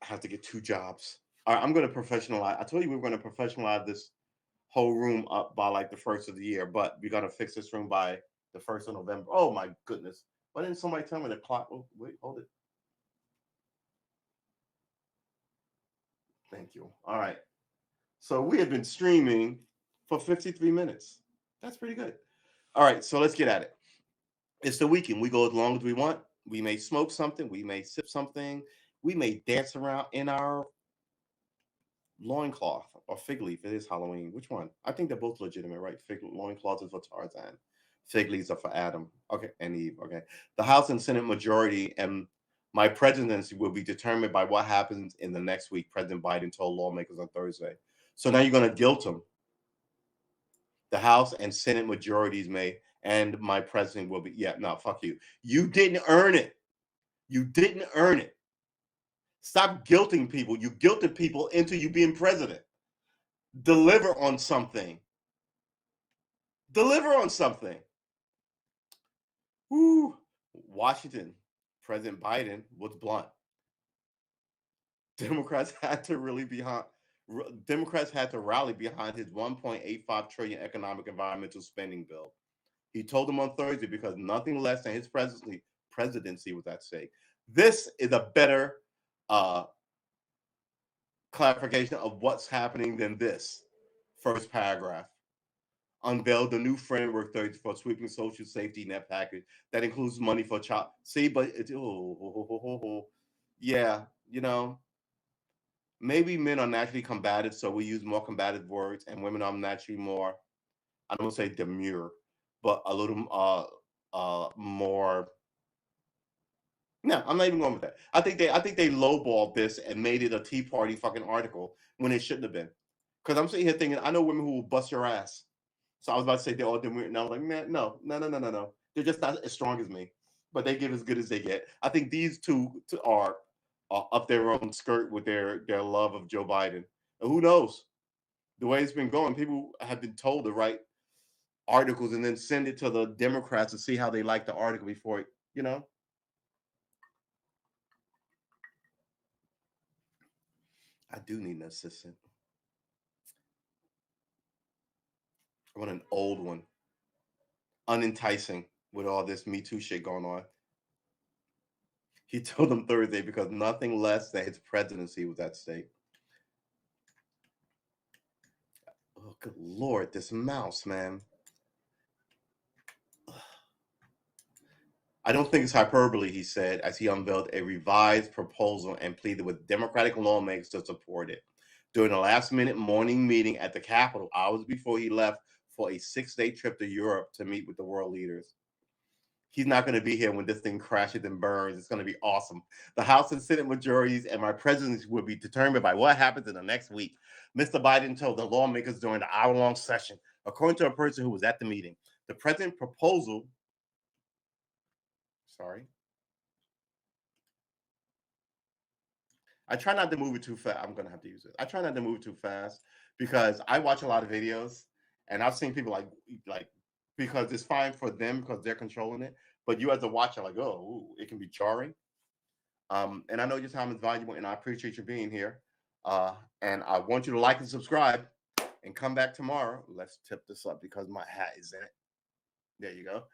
have to get 2 jobs. All right, I'm gonna professionalize. I told you we were gonna professionalize this whole room up by like the first of the year, but we gotta fix this room by the 1st of November. Oh my goodness. Why didn't somebody tell me the clock? Oh, wait, hold it. Thank you. All right. So we have been streaming for 53 minutes. That's pretty good. All right, so let's get at it. It's the weekend. We go as long as we want. We may smoke something. We may sip something. We may dance around in our loincloth or fig leaf. It is Halloween. Which one? I think they're both legitimate, right? Fig loincloth is for Tarzan. Fig leaves are for Adam. Okay, and Eve. Okay. The House and Senate majority and my presidency will be determined by what happens in the next week, President Biden told lawmakers on Thursday. So now you're going to guilt him. The House and Senate majorities may, and my president will be. Yeah, no, fuck you. You didn't earn it. You didn't earn it. Stop guilting people. You guilted people into you being president. Deliver on something. Deliver on something. Woo. Washington, President Biden was blunt. Democrats had to really behind. Democrats had to rally behind his 1.85 trillion economic environmental spending bill. He told them on Thursday because nothing less than his presidency was at stake. This is a better uh, clarification of what's happening than this first paragraph. Unveiled the new framework Thursday for sweeping social safety net package that includes money for child. See, but yeah, maybe men are naturally combative, so we use more combative words, and women are naturally more. I don't say demure, but a little more. No, I'm not even going with that. I think they lowballed this and made it a Tea Party fucking article when it shouldn't have been. Because I'm sitting here thinking, I know women who will bust your ass. So I was about to say they're all demure, and I was like, man, no, no, no, no, no, no. They're just not as strong as me, but they give as good as they get. I think these two are up their own skirt with their love of Joe Biden. Who knows? The way it's been going, people have been told to write articles and then send it to the Democrats to see how they like the article before it, you know. I do need an assistant. I want an old one, unenticing with all this Me Too shit going on. He told them Thursday because nothing less than his presidency was at stake. Oh, good Lord, this mouse, man. I don't think it's hyperbole, he said, as he unveiled a revised proposal and pleaded with Democratic lawmakers to support it. During a last minute morning meeting at the Capitol, hours before he left for a 6-day trip to Europe to meet with the world leaders. He's not going to be here when this thing crashes and burns. It's going to be awesome. The House and Senate majorities and my presidency will be determined by what happens in the next week, Mr. Biden told the lawmakers during the hour-long session, according to a person who was at the meeting. The president's proposal, sorry, I try not to move it too fast. I'm going to have to use it. I try not to move too fast because I watch a lot of videos and I've seen people like because it's fine for them because they're controlling it. But you as a watcher, like, oh, ooh, it can be jarring. And I know your time is valuable, and I appreciate you being here. And I want you to like and subscribe and come back tomorrow. Let's tip this up because my hat is in it. There you go.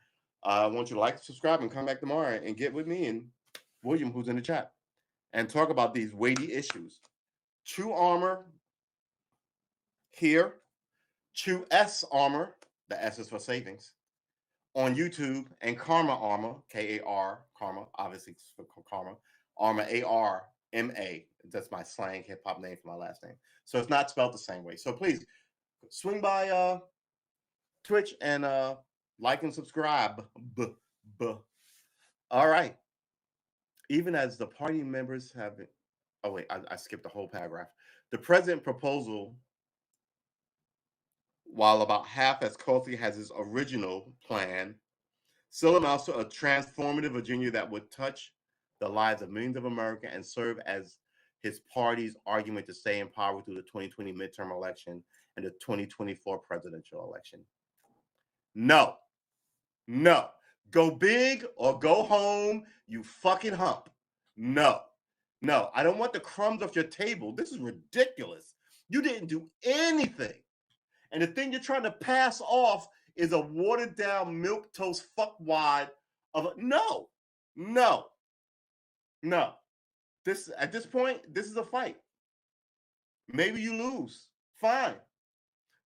I want you to like, subscribe, and come back tomorrow and get with me and William, who's in the chat, and talk about these weighty issues. True Armor here, True S Armor, the S is for savings, on YouTube, and Karma Armor, K-A-R, Karma, obviously for Karma, Armor, A-R-M-A. That's my slang hip hop name for my last name. So it's not spelled the same way. So please swing by Twitch and like and subscribe. All right. Even as the party members have been, oh wait, I skipped the whole paragraph. The president proposal, while about half as costly as his original plan, still amounts to a transformative Virginia that would touch the lives of millions of Americans and serve as his party's argument to stay in power through the 2020 midterm election and the 2024 presidential election. No, no. Go big or go home, you fucking hump. No, no. I don't want the crumbs off your table. This is ridiculous. You didn't do anything. And the thing you're trying to pass off is a watered down milk toast fuckwad of no, no, no. This at this point, this is a fight. Maybe you lose. Fine.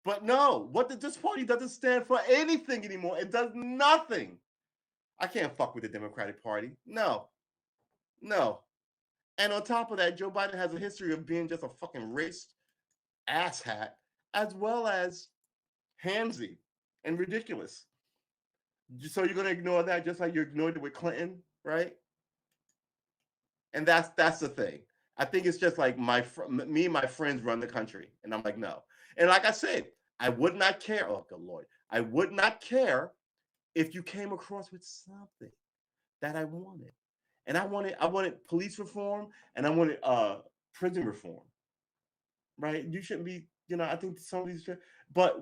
But no, this party doesn't stand for anything anymore. It does nothing. I can't fuck with the Democratic Party. No. No. And on top of that, Joe Biden has a history of being just a fucking race asshat, as well as hamsy and ridiculous. So you're gonna ignore that just like you ignored it with Clinton, right? And that's the thing. I think it's just like me and my friends run the country, and I'm like, no. And like I said, I would not care. Oh, good Lord, I would not care if you came across with something that I wanted, and I wanted police reform, and I wanted prison reform, right? You shouldn't be, I think some of these, but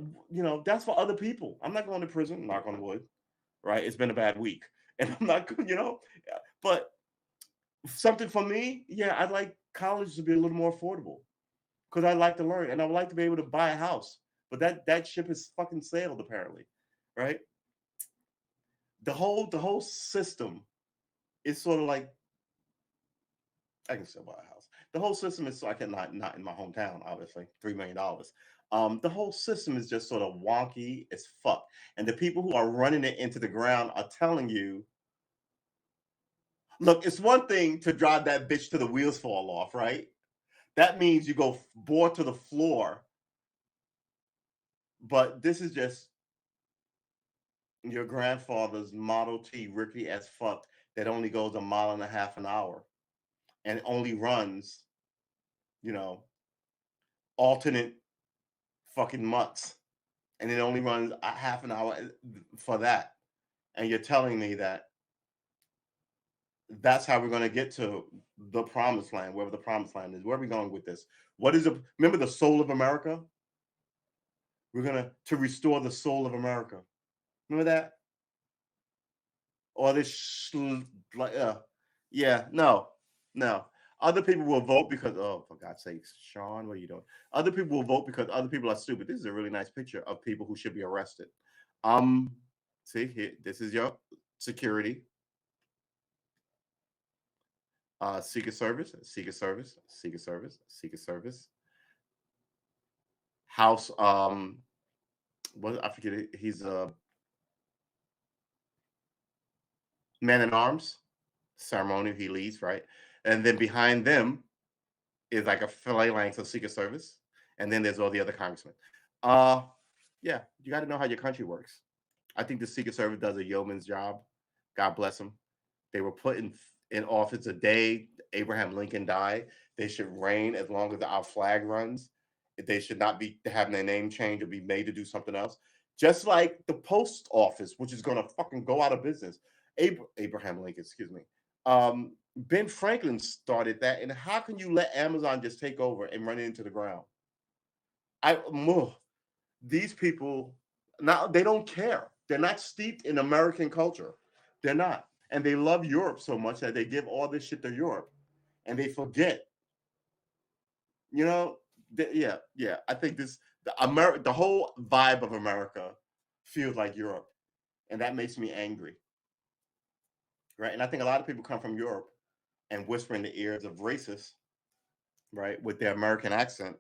that's for other people. I'm not going to prison. Knock on wood, right? It's been a bad week, and I'm not, but something for me, yeah, I'd like college to be a little more affordable because I like to learn and I would like to be able to buy a house. But that ship has fucking sailed apparently, right? The whole system is sort of like I can still buy a house. The whole system is so I can not in my hometown, obviously, $3 million. The whole system is just sort of wonky as fuck, and the people who are running it into the ground are telling you, look, it's one thing to drive that bitch to the wheels fall off, right? That means you go bore to the floor. But this is just your grandfather's Model T, rickety as fuck, that only goes 1.5 miles an hour and only runs, you know, alternate fucking months. And it only runs a half an hour for that. And you're telling me that that's how we're going to get to the promised land, wherever the promised land is. Where are we going with this? What is remember the soul of America? We're going to restore the soul of America. Remember that? Or this like yeah, no. No. Other people will vote because, oh, for God's sakes, Sean, what are you doing? Other people will vote because other people are stupid. This is a really nice picture of people who should be arrested. Um, see here, this is your security, Secret Service, Secret Service, Secret Service, Secret Service, House. What I forget it. He's a man in arms ceremony. He leads right, and then behind them is like a phalanx of Secret Service, and then there's all the other congressmen. Uh, yeah, you got to know how your country works. I think the Secret Service does a yeoman's job. God bless them. They were put in office the day Abraham Lincoln died. They should reign as long as our flag runs. They should not be having their name changed or be made to do something else. Just like the post office, which is going to fucking go out of business. Abraham Lincoln, excuse me. Ben Franklin started that, and how can you let Amazon just take over and run it into the ground? These people now they don't care. They're not steeped in American culture. They're not, and they love Europe so much that they give all this shit to Europe, and they forget. You know, yeah. I think the whole vibe of America feels like Europe, and that makes me angry, right? And I think a lot of people come from Europe and whisper in the ears of racists, right, with their American accent.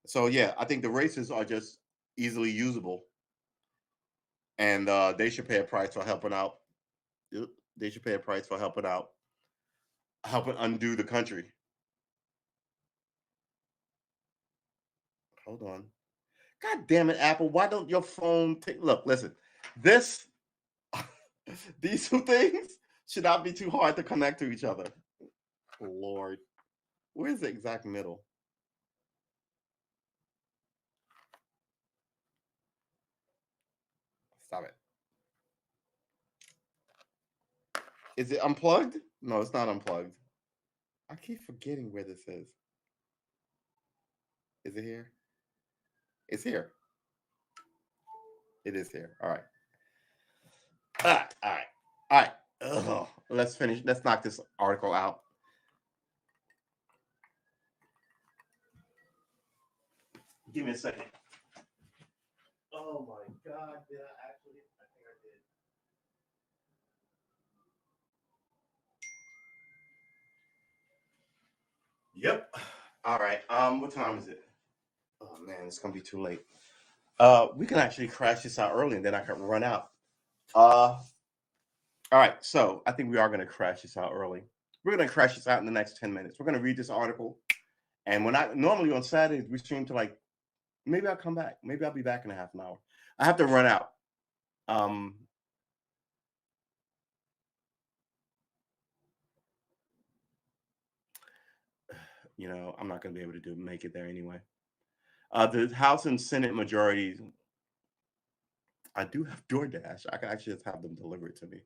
So yeah, I think the racists are just easily usable, and they should pay a price for helping out. They should pay a price for helping out, helping undo the country. Hold on. God damn it, Apple! Why don't your phone take? Look, listen. This, these two things should not be too hard to connect to each other. Lord, where's the exact middle? Stop it. Is it unplugged? No, it's not unplugged. I keep forgetting where this is. Is it here? It's here. It is here. All right. All right. All right. Ugh. Let's finish. Let's knock this article out. Give me a second. Oh my God. Did I actually? I think I did. Yep. All right. What time is it? Oh man, it's gonna be too late. We can actually crash this out early and then I can run out. All right, so I think we are gonna crash this out early. We're gonna crash this out in the next 10 minutes. We're gonna read this article. And when I normally on Saturdays we stream to like maybe I'll come back. Maybe I'll be back in a half an hour. I have to run out. Um I'm not gonna be able to make it there anyway. The House and Senate majorities. I do have DoorDash. I can actually just have them deliver it to me.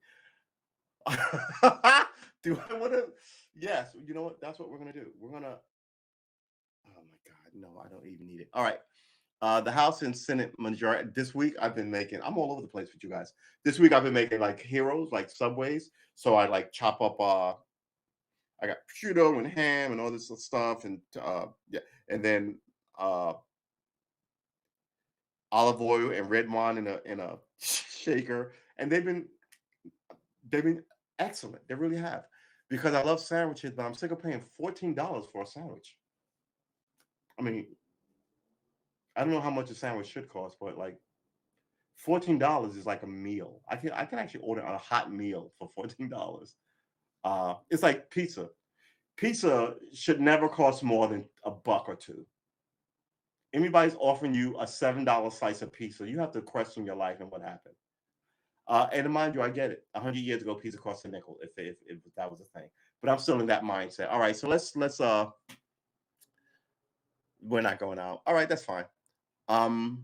Do I want to? Yes. You know what? That's what we're gonna do. We're gonna. Oh my God! No, I don't even need it. All right. The House and Senate majority. This week I've been making. I'm all over the place with you guys. This week I've been making like heroes, like Subways. So I like chop up. I got prosciutto and ham and all this stuff, and yeah, and then olive oil and red wine in a shaker, and they've been excellent. They really have. Because I love sandwiches, but I'm sick of paying $14 for a sandwich. I mean, I don't know how much a sandwich should cost, but like $14 is like a meal. I can actually order a hot meal for $14. It's like pizza. Pizza should never cost more than a buck or two. Anybody's offering you a $7 slice of pizza, you have to question your life and what happened. And mind you, I get it. 100 years ago, pizza cost a nickel if that was a thing. But I'm still in that mindset. All right, so let's we're not going out. All right, that's fine. Um,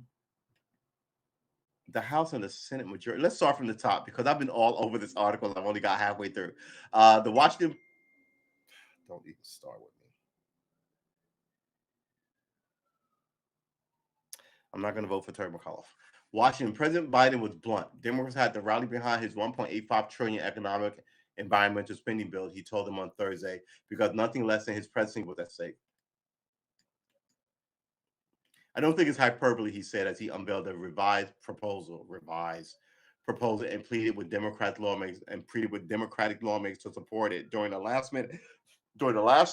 the House and the Senate majority. Let's start from the top because I've been all over this article. I've only got halfway through. The Washington. Don't even start with me. I'm not going to vote for Terry McAuliffe. Washington, President Biden was blunt. Democrats had to rally behind his 1.85 trillion economic environmental spending bill. He told them on Thursday because nothing less than his presidency was at stake. I don't think it's hyperbole, he said, as he unveiled a revised proposal, and pleaded with Democratic lawmakers to support it during the last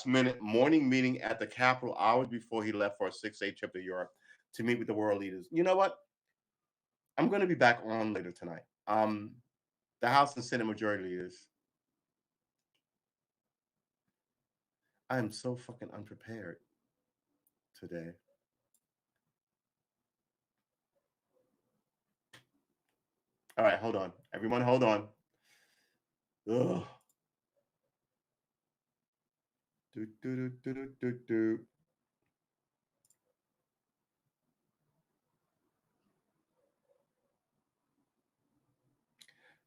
minute morning meeting at the Capitol hours before he left for a 6-day trip to Europe to meet with the world leaders. You know what? I'm going to be back on later tonight. The House and Senate majority leaders. I am so fucking unprepared today. All right, hold on. Everyone, hold on. Ugh. Do.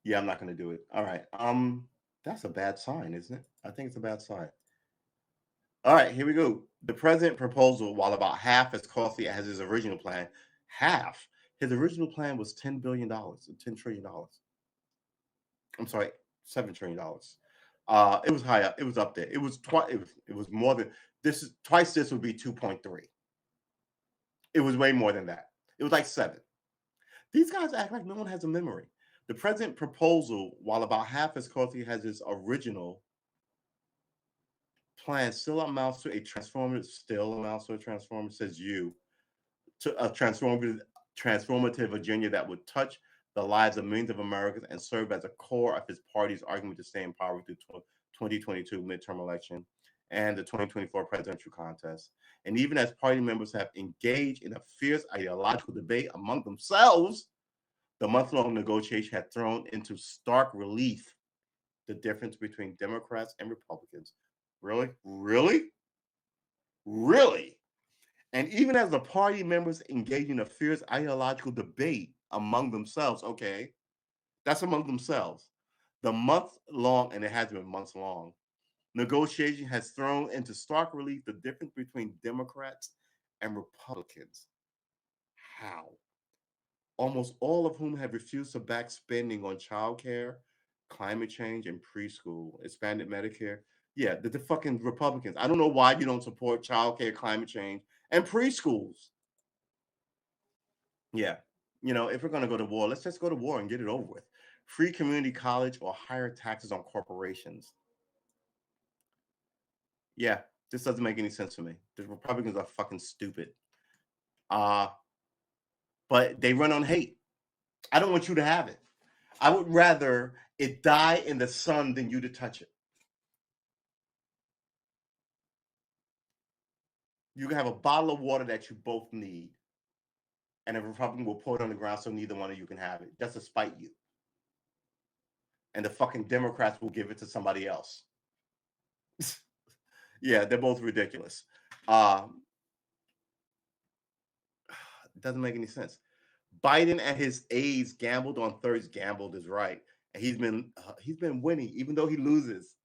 Yeah, I'm not going to do it. All right. That's a bad sign, isn't it? I think it's a bad sign. All right, here we go. The president proposal, while about half as costly as his original plan, half. His original plan was $10 billion, $10 trillion. I'm sorry, $7 trillion. It was high up. It was up there. It was twice. It was more than this. Is twice this would be 2.3. It was way more than that. It was like 7. These guys act like no one has a memory. The president proposal, while about half as costly as his original plan, still amounts to a transformative. Says you, to a transformative agenda that would touch the lives of millions of Americans and serve as a core of his party's argument to stay in power through 2022 midterm election and the 2024 presidential contest. And even as party members have engaged in a fierce ideological debate among themselves, the month-long negotiation had thrown into stark relief the difference between Democrats and Republicans. Really? Really? Really? And even as the party members engage in a fierce ideological debate among themselves, okay, that's among themselves. The month-long, and it has been months long, negotiation has thrown into stark relief the difference between Democrats and Republicans. How? Almost all of whom have refused to back spending on childcare, climate change, and preschool, expanded Medicare. Yeah, the fucking Republicans. I don't know why you don't support childcare, climate change, and preschools. Yeah, if we're going to go to war, let's just go to war and get it over with. Free community college or higher taxes on corporations. Yeah, this doesn't make any sense to me. The Republicans are fucking stupid. But they run on hate. I don't want you to have it. I would rather it die in the sun than you to touch it. You can have a bottle of water that you both need, and a Republican will pour it on the ground so neither one of you can have it, just to spite you. And the fucking Democrats will give it to somebody else. Yeah, they're both ridiculous. It doesn't make any sense. Biden and his aides gambled on Thursday. Gambled is right, and he's been winning even though he loses.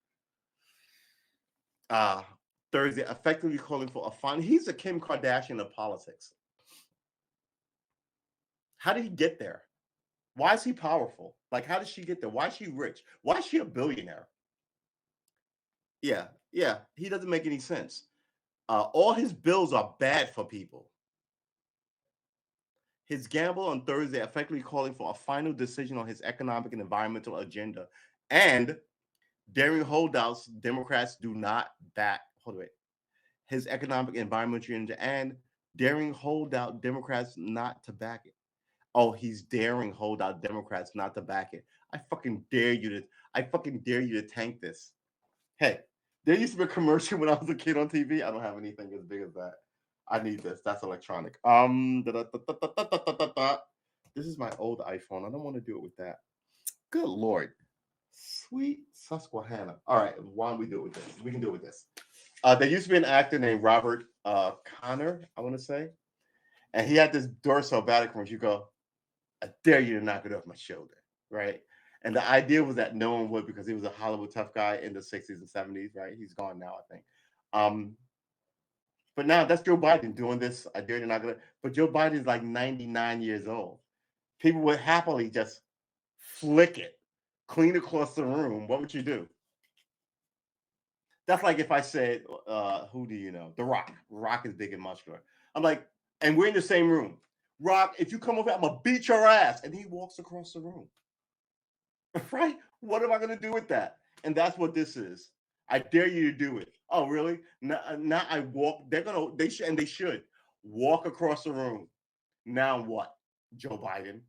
Thursday, effectively calling for a fine. He's a Kim Kardashian of politics. How did he get there? Why is he powerful? Like, how did she get there? Why is she rich? Why is she a billionaire? Yeah, he doesn't make any sense. All his bills are bad for people. His gamble on Thursday, effectively calling for a final decision on his economic and environmental agenda, and daring holdouts Democrats do not back. His economic and environmental agenda, and daring holdout Democrats not to back it. Oh, he's daring holdout Democrats not to back it. I fucking dare you to tank this. Hey, there used to be a commercial when I was a kid on TV. I don't have anything as big as that. I need this. That's electronic. This is my old iPhone. I don't want to do it with that. Good Lord. Sweet Susquehanna. All right, why don't we do it with this? We can do it with this. There used to be an actor named Robert Connor, I want to say. And he had this Duracell battery commercial. You go, I dare you to knock it off my shoulder, right? And the idea was that no one would because he was a Hollywood tough guy in the 60s and 70s, right? He's gone now, I think. Um, but now that's Joe Biden doing this. I dare you to knock it off. But Joe Biden's like 99 years old. People would happily just flick it clean across the room. What would you do? That's like if I said, who do you know? The Rock. Rock is big and muscular. I'm like, and we're in the same room. Rock, if you come over, I'm gonna beat your ass. And he walks across the room. Right? What am I gonna do with that? And that's what this is. I dare you to do it. Oh, really? Now I walk. They should walk across the room. Now what? Joe Biden.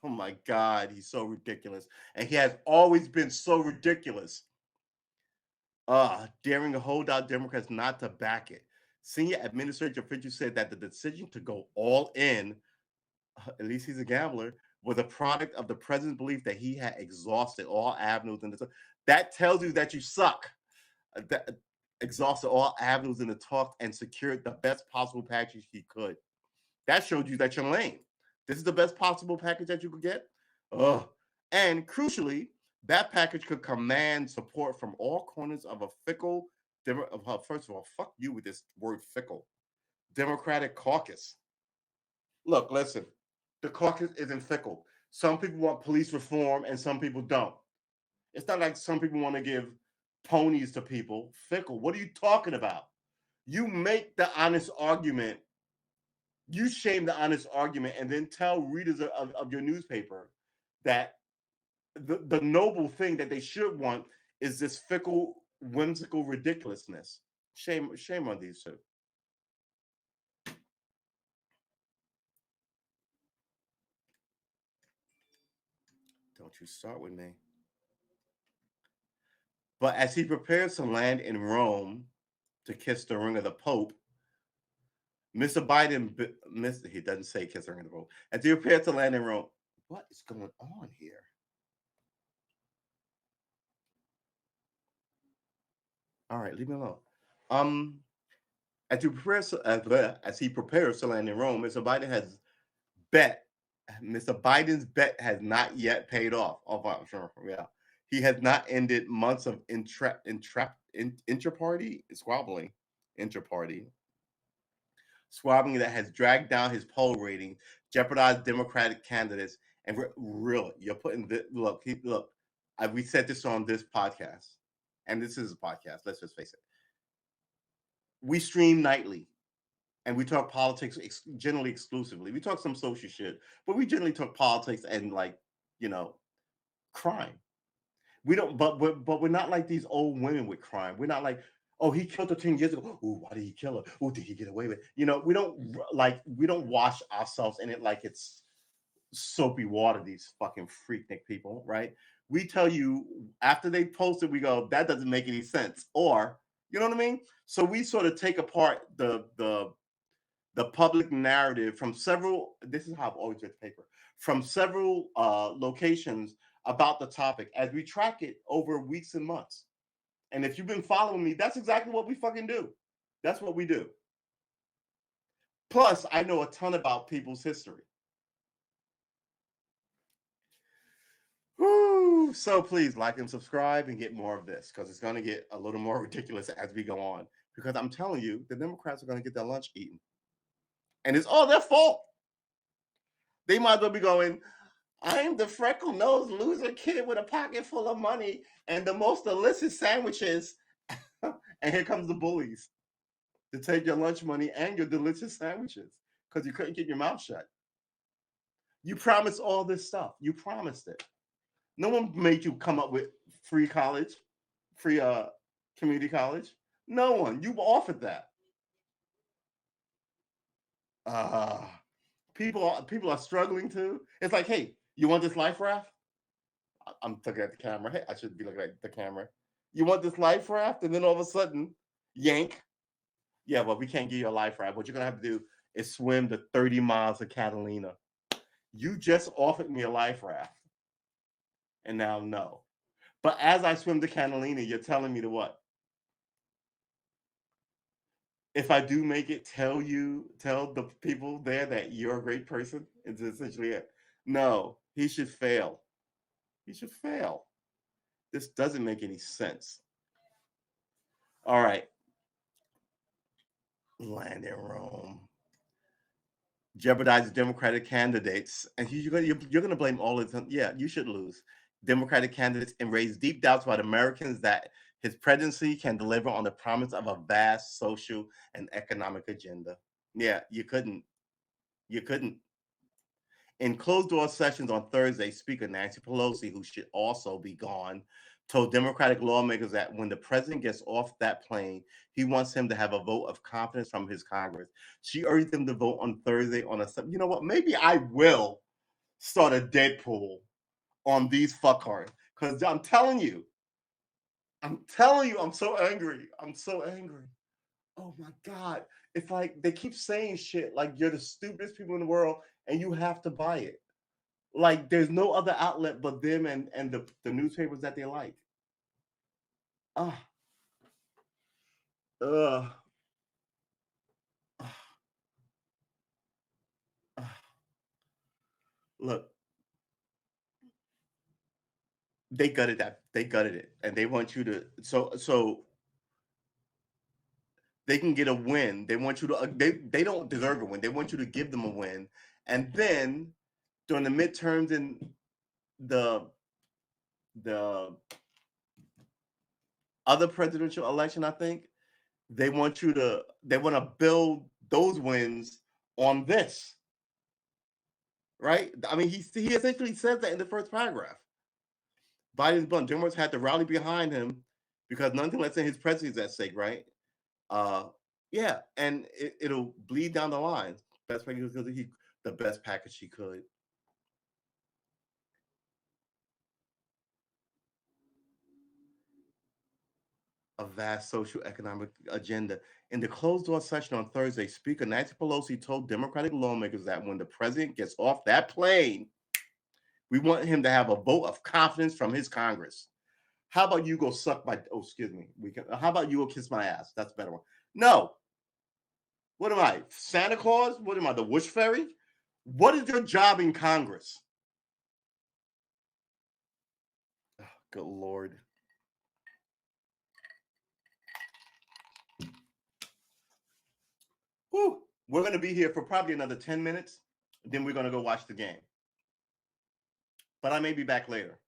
Oh my God, he's so ridiculous. And he has always been so ridiculous. Daring to hold out Democrats not to back it. Senior administrative official said that the decision to go all in, at least he's a gambler, was a product of the president's belief that he had exhausted all avenues in the. That tells you that you suck. That exhausted all avenues in the talk and secured the best possible package he could. That showed you that you're lame. This is the best possible package that you could get. Ugh. And crucially, that package could command support from all corners of a fickle, first of all, fuck you with this word fickle, Democratic caucus. Look, listen, the caucus isn't fickle. Some people want police reform and some people don't. It's not like some people want to give ponies to people. Fickle. What are you talking about? You make the honest argument. You shame the honest argument and then tell readers of your newspaper that the noble thing that they should want is this fickle, whimsical ridiculousness. Shame on these two. Don't you start with me. But as he prepares to land in Rome to kiss the ring of the Pope, Mr. Biden, he doesn't say kiss the ring of the Pope. As he prepares to land in Rome, what is going on here? All right, leave me alone. As he prepares to land in Rome, Mr. Biden has bet. Mr. Biden's bet has not yet paid off. Oh, wow, sure, yeah. He has not ended months of inter-party squabbling, inter-party squabbling that has dragged down his poll rating, jeopardized Democratic candidates, and really, you're putting the look. We said this on this podcast, and this is a podcast. Let's just face it. We stream nightly and we talk politics generally exclusively. We talk some social shit, but we generally talk politics and crime. We don't, but we're not like these old women with crime. We're not like, oh, he killed her 10 years ago. Oh, why did he kill her? Oh, did he get away with it? We don't wash ourselves in it like it's soapy water. These fucking freaknik people, right? We tell you after they post it, we go, that doesn't make any sense, or you know what I mean. So we sort of take apart the public narrative from several. This is how I've always read the paper from several locations about the topic as we track it over weeks and months. And if you've been following me, that's exactly what we fucking do. That's what we do. Plus, I know a ton about people's history. Woo! So please like and subscribe and get more of this because it's going to get a little more ridiculous as we go on. Because I'm telling you, the Democrats are going to get their lunch eaten. And it's all their fault. They might as well be going, I'm the freckle-nosed loser kid with a pocket full of money and the most delicious sandwiches. And here comes the bullies to take your lunch money and your delicious sandwiches because you couldn't keep your mouth shut. You promised all this stuff. You promised it. No one made you come up with free college, free community college. No one. You offered that. People are struggling too. It's like, hey, you want this life raft? I'm looking at the camera. Hey, I should be looking at the camera. You want this life raft? And then all of a sudden, yank. Yeah, well, we can't give you a life raft. What you're gonna have to do is swim the 30 miles of Catalina. You just offered me a life raft. And now no. But as I swim to Catalina, you're telling me to what? if I do make it, tell the people there that you're a great person. It's essentially it. No, he should fail. He should fail. This doesn't make any sense. All right, land in Rome. Jeopardize Democratic candidates, and you're going to blame all of them. Yeah, you should lose. Democratic candidates and raise deep doubts about Americans that his presidency can deliver on the promise of a vast social and economic agenda. Yeah, you couldn't. You couldn't. In closed door sessions on Thursday, Speaker Nancy Pelosi, who should also be gone, told Democratic lawmakers that when the president gets off that plane, he wants him to have a vote of confidence from his Congress. She urged them to vote on Thursday on a, you know what, maybe I will start a Deadpool on these fuckers. Because I'm telling you, I'm so angry. I'm so angry. Oh my God. It's like they keep saying shit like you're the stupidest people in the world and you have to buy it. Like there's no other outlet but them and the newspapers that they like. Ah, uh, uh, uh, look, they gutted it, and they want you to so they can get a win. They want you to they don't deserve a win. They want you to give them a win, and then during the midterms and the the other presidential election, I think they want to build those wins on this, right? I mean, he essentially says that in the first paragraph. Biden's blunt. Democrats had to rally behind him because nothing less than his presidency is at stake, right? Uh, yeah, and it'll bleed down the line. Best package because he the best package he could. A vast social economic agenda. In the closed door session on Thursday, Speaker Nancy Pelosi told Democratic lawmakers that when the president gets off that plane, we want him to have a vote of confidence from his Congress. How about you go suck my? Oh, excuse me. How about you go kiss my ass? That's a better one. No. What am I? Santa Claus? What am I? The Wish Fairy? What is your job in Congress? Oh, good Lord. Whew. We're going to be here for probably another 10 minutes. Then we're going to go watch the game. But I may be back later.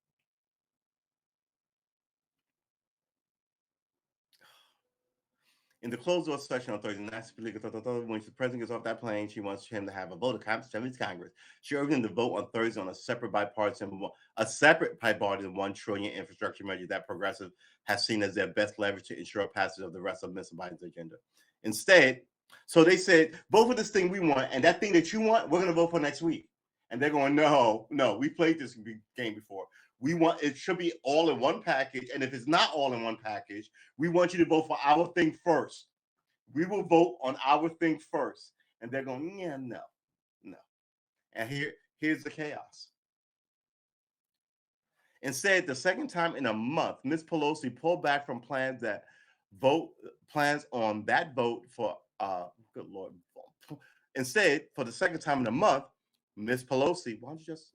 In the closed door session on Thursday, Nancy Pelosi, when the president gets off that plane, she wants him to have a vote of confidence from his Congress. She urged him to vote on Thursday on a separate bipartisan $1 trillion infrastructure measure that progressive has seen as their best leverage to ensure passage of the rest of Mr. Biden's agenda. Instead, so they said, vote for this thing we want, and that thing that you want, we're going to vote for next week. And they're going, no, we played this game before. We want it should be all in one package, and if it's not all in one package, we want you to vote for our thing first. We will vote on our thing first. And they're going, yeah, no. And here's the chaos. Instead, the second time in a month, Ms. Pelosi pulled back from plans on that vote for good Lord. Instead, for the second time in a month, Ms. Pelosi, why don't you just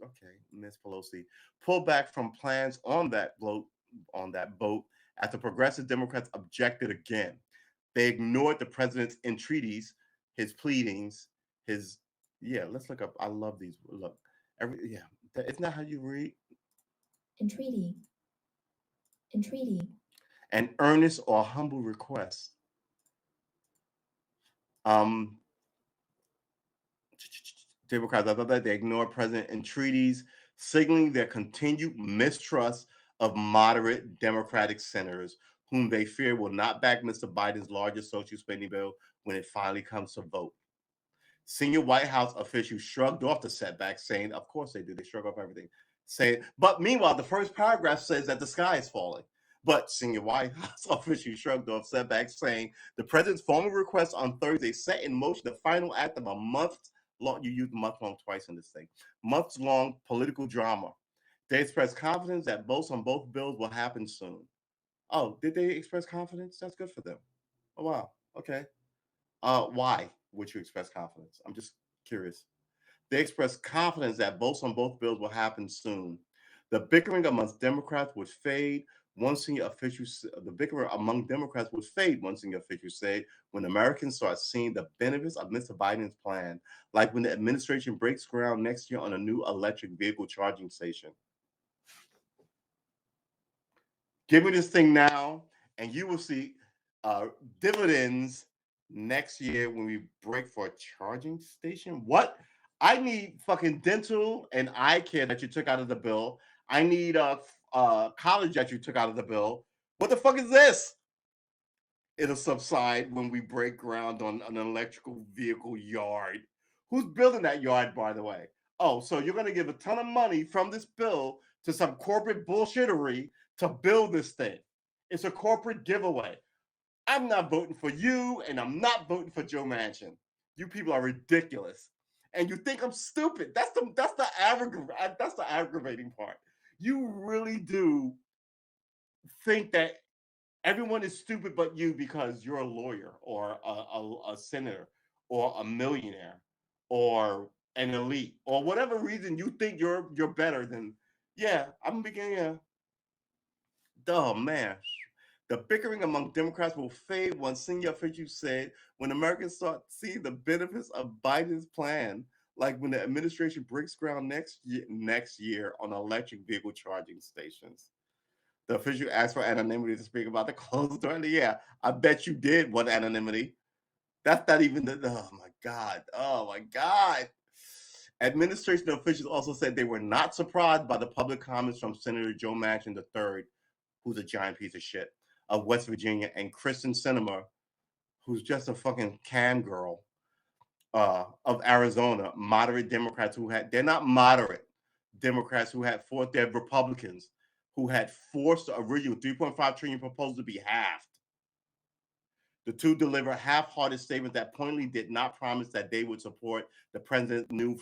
Ms. Pelosi pulled back from plans on that vote after progressive Democrats objected again. They ignored the president's entreaties, his pleadings, his let's look up. I love these. Look, isn't that how you read? Entreaty. An earnest or humble request. Democrats, I thought that they ignore president entreaties, signaling their continued mistrust of moderate Democratic senators, whom they fear will not back Mr. Biden's largest social spending bill when it finally comes to vote. Senior White House officials shrugged off the setback, saying, of course they do, they shrug off everything. But meanwhile, the first paragraph says that the sky is falling. But senior White House officials shrugged off setbacks, saying the president's formal request on Thursday set in motion the final act of a month-long, you used month long twice in this thing, months-long political drama. They expressed confidence that votes on both bills will happen soon. Oh, did they express confidence? That's good for them. Oh, wow. Okay. Why would you express confidence? I'm just curious. They expressed confidence that votes on both bills will happen soon. The bickering amongst Democrats would fade. One senior official, the bickering among Democrats would fade. One senior official said, when Americans start seeing the benefits of Mr. Biden's plan, like when the administration breaks ground next year on a new electric vehicle charging station. Give me this thing now, and you will see dividends next year when we break for a charging station. What? I need fucking dental and eye care that you took out of the bill. I need college that you took out of the bill. What the fuck is this? It'll subside when we break ground on an electrical vehicle yard. Who's building that yard, by the way? Oh, so you're going to give a ton of money from this bill to some corporate bullshittery to build this thing. It's a corporate giveaway. I'm not voting for you, and I'm not voting for Joe Manchin. You people are ridiculous, and you think I'm stupid. That's the aggravating part. You really do think that everyone is stupid but you because you're a lawyer or a senator or a millionaire or an elite or whatever reason you think you're better than. Yeah, I'm beginning. Oh man, the bickering among Democrats will fade. One senior official said, when Americans start seeing the benefits of Biden's plan, like when the administration breaks ground next year on electric vehicle charging stations. The official asked for anonymity to speak about the closed door. Yeah, I bet you did want anonymity. That's not even the. Oh my God. Oh my God. Administration officials also said they were not surprised by the public comments from Senator Joe Manchin III, who's a giant piece of shit, of West Virginia, and Kristen Sinema, who's just a fucking cam girl, of Arizona, moderate Democrats they're not moderate Democrats who had forced, they're Republicans who had forced the original 3.5 trillion proposal to be halved. The two delivered half-hearted statements that pointedly did not promise that they would support the president's new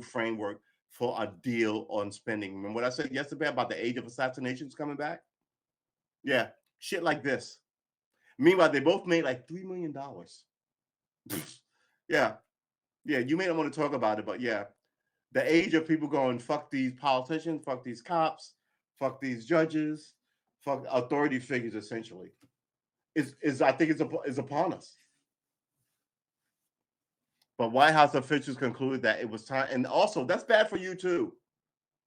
framework for a deal on spending. Remember what I said yesterday about the age of assassinations coming back? Yeah, shit like this. Meanwhile, they both made like $3 million. Yeah, yeah, you may not want to talk about it, but yeah, the age of people going, fuck these politicians, fuck these cops, fuck these judges, fuck authority figures, essentially, is I think is upon us. But White House officials concluded that it was time, and also that's bad for you too.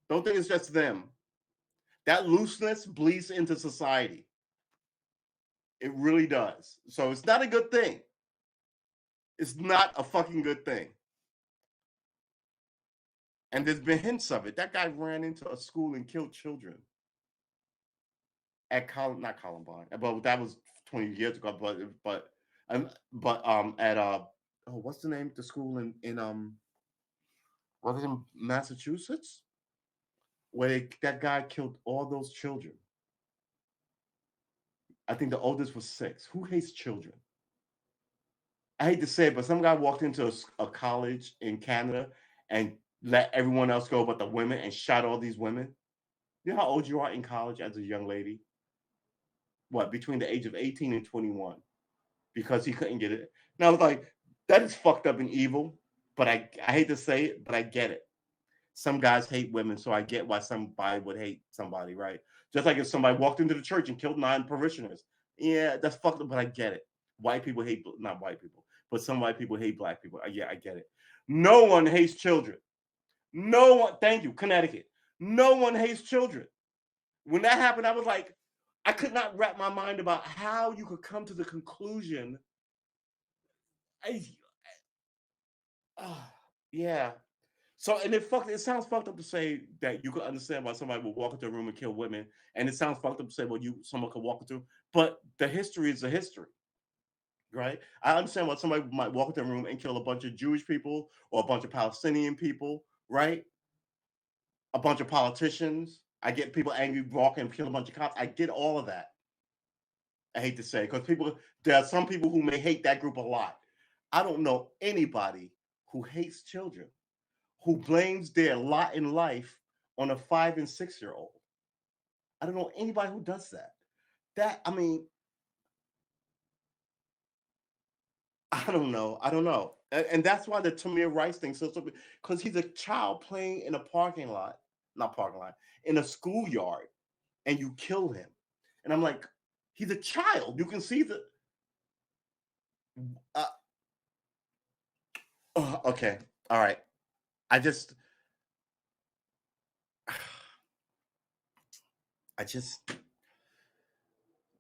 Don't think it's just them. That looseness bleeds into society. It really does. So it's not a good thing. It's not a fucking good thing. And there's been hints of it. That guy ran into a school and killed children at not Columbine, but that was 20 years ago. But at what's the name of the school in was it in Massachusetts where that guy killed all those children? I think the oldest was 6. Who hates children? I hate to say it, but some guy walked into a college in Canada and let everyone else go but the women and shot all these women. You know how old you are in college as a young lady? What, between the age of 18 and 21? Because he couldn't get it. And I was like, that is fucked up and evil. But I hate to say it, but I get it. Some guys hate women, so I get why somebody would hate somebody, right? Just like if somebody walked into the church and killed 9 parishioners. Yeah, that's fucked up, but I get it. White people hate, not white people, but some white people hate black people. Yeah, I get it. No one hates children. No one, thank you, Connecticut. No one hates children. When that happened, I was like, I could not wrap my mind about how you could come to the conclusion. Yeah. So, and it sounds fucked up to say that you could understand why somebody would walk into a room and kill women, and it sounds fucked up to say, well, someone could walk into, but the history is a history, right? I understand why somebody might walk into a room and kill a bunch of Jewish people or a bunch of Palestinian people, right? A bunch of politicians. I get people angry, walk and kill a bunch of cops. I get all of that. I hate to say, because there are some people who may hate that group a lot. I don't know anybody who hates children, who blames their lot in life on a 5 and 6-year-old. I don't know anybody who does that. I mean, I don't know. I don't know. And that's why the Tamir Rice thing so because he's a child playing in a parking lot, not parking lot, in a schoolyard, and you kill him. And I'm like, he's a child. You can see the. Uh, okay. All right. I just, I just,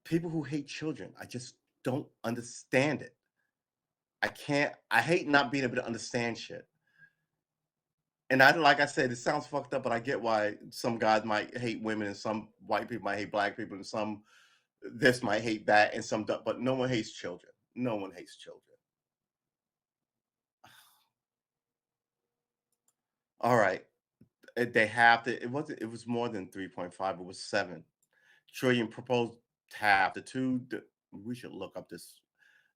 people who hate children, I just don't understand it. I can't, I hate not being able to understand shit. And like I said, it sounds fucked up, but I get why some guys might hate women and some white people might hate black people and some this might hate that and some, but no one hates children. No one hates children. All right. They have to, it was more than 3.5, it was 7 trillion proposed half. The two, we should look up this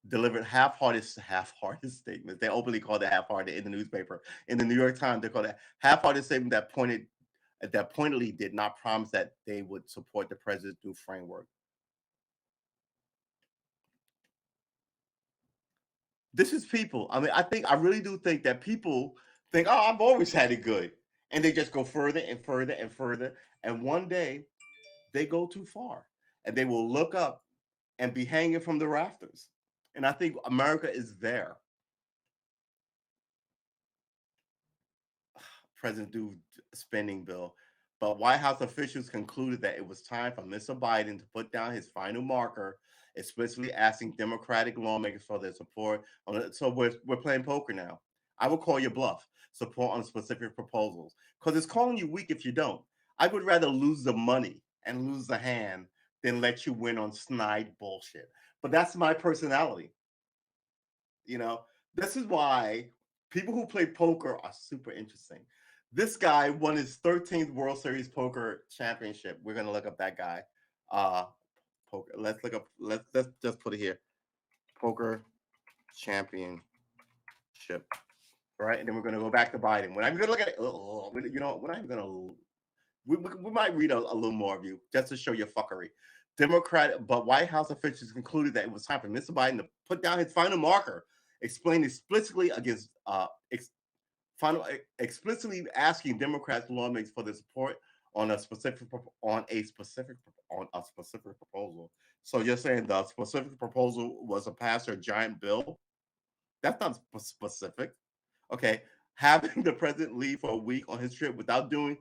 delivered half-hearted statements. They openly called it half-hearted in the newspaper. In the New York Times, they called it half-hearted statement that pointedly did not promise that they would support the president's new framework. This is people. I mean, I really do think that people think, oh, I've always had it good. And they just go further and further and further. And one day they go too far. And they will look up and be hanging from the rafters. And I think America is there. President do spending bill. But White House officials concluded that it was time for Mr. Biden to put down his final marker, explicitly asking Democratic lawmakers for their support. So we're playing poker now. I will call your bluff, support on specific proposals, because it's calling you weak if you don't. I would rather lose the money and lose the hand than let you win on snide bullshit. But that's my personality. You know, this is why people who play poker are super interesting. This guy won his 13th World Series poker championship. We're gonna look up that guy. Poker. Let's look up. Let's just put it here. Poker championship. Right, and then we're gonna go back to Biden. When I'm gonna look at it, you know, we're not even gonna. We might read a little more of you just to show your fuckery. Democrat, but White House officials concluded that it was time for Mr. Biden to put down his final marker, explain explicitly against explicitly asking Democrats lawmakers for their support on a specific proposal. So you're saying the specific proposal was to pass a giant bill? That's not specific. Okay, having the president leave for a week on his trip without doing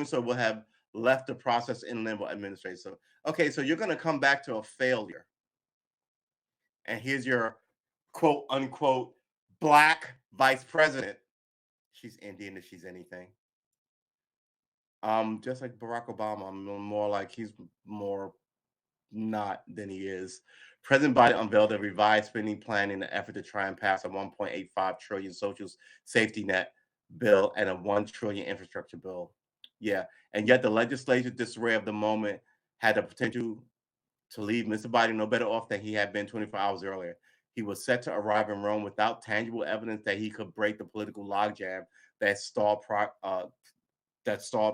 so will have left the process in limbo administration. So okay, so you're going to come back to a failure, and here's your quote unquote black vice president. She's Indian if she's anything. Just like Barack Obama, I'm more like he's more not than he is. President Biden unveiled a revised spending plan in an effort to try and pass a 1.85 trillion social safety net bill and a 1 trillion infrastructure bill. Yeah, and yet the legislative disarray of the moment had the potential to leave Mr. Biden no better off than he had been 24 hours earlier. He was set to arrive in Rome without tangible evidence that he could break the political logjam that stalled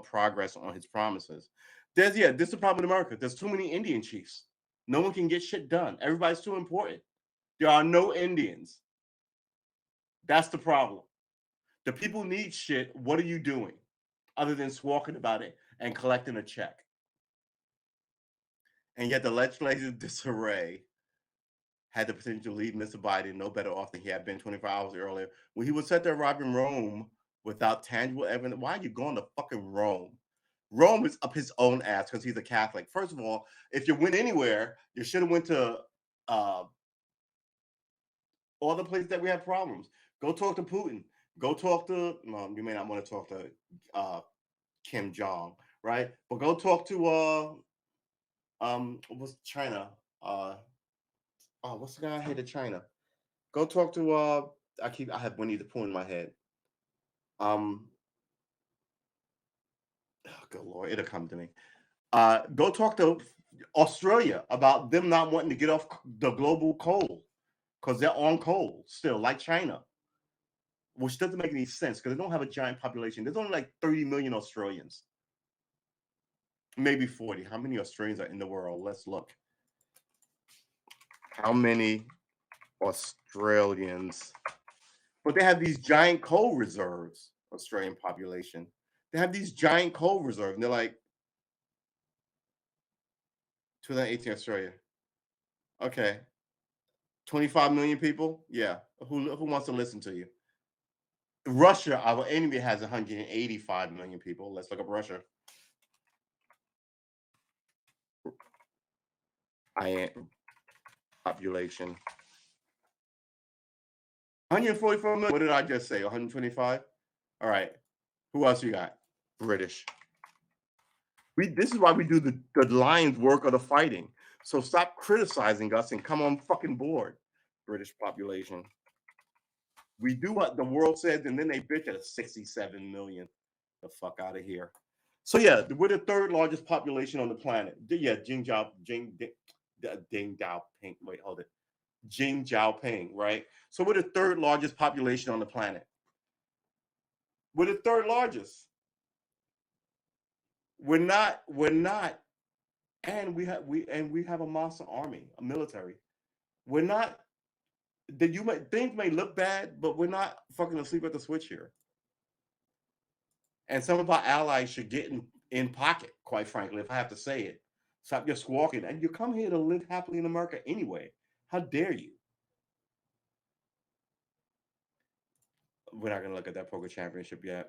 progress on his promises. This is the problem in America. There's too many Indian chiefs. No one can get shit done. Everybody's too important. There are no Indians. That's the problem. The people need shit. What are you doing other than squawking about it and collecting a check? And yet the legislative disarray had the potential to leave Mr. Biden no better off than he had been 24 hours earlier when he was set to arrive in Rome without tangible evidence. Why are you going to fucking Rome? Rome is up his own ass because he's a Catholic. First of all, if you went anywhere, you should have went to uh, all the places that we have problems. Go talk to Putin. Go talk to. No, you may not want to talk to Kim Jong, right? But go talk to what's China? What's the guy head of China? Go talk to I have Winnie the Pooh in my head. Oh, good lord, it'll come to me. Go talk to Australia about them not wanting to get off the global coal because they're on coal still, like China, which doesn't make any sense because they don't have a giant population. There's only like 30 million Australians, maybe 40. How many Australians are in the world? Let's look. How many Australians. But they have these giant coal reserves, Australian population. They have these giant coal reserves. And they're like, 2018 Australia. Okay. 25 million people? Yeah. Who wants to listen to you? Russia, our enemy, has 185 million people. Let's look up Russia. I am population. 144 million. What did I just say? 125? All right. Who else you got? British. This is why we do the lion's work of the fighting. So stop criticizing us and come on fucking board. British population. We do what the world says, and then they bitch at 67 million. The fuck out of here. So yeah, we're the third largest population on the planet. Yeah, Ding Xiaoping. Wait, hold it. Ding Xiaoping, right? So we're the third largest population on the planet. We're the third largest. We're not, and we have a monster army, a military. We're not. Things may look bad, but we're not fucking asleep at the switch here. And some of our allies should get in pocket, quite frankly, if I have to say it. Stop just squawking. And you come here to live happily in America anyway. How dare you? We're not going to look at that poker championship yet.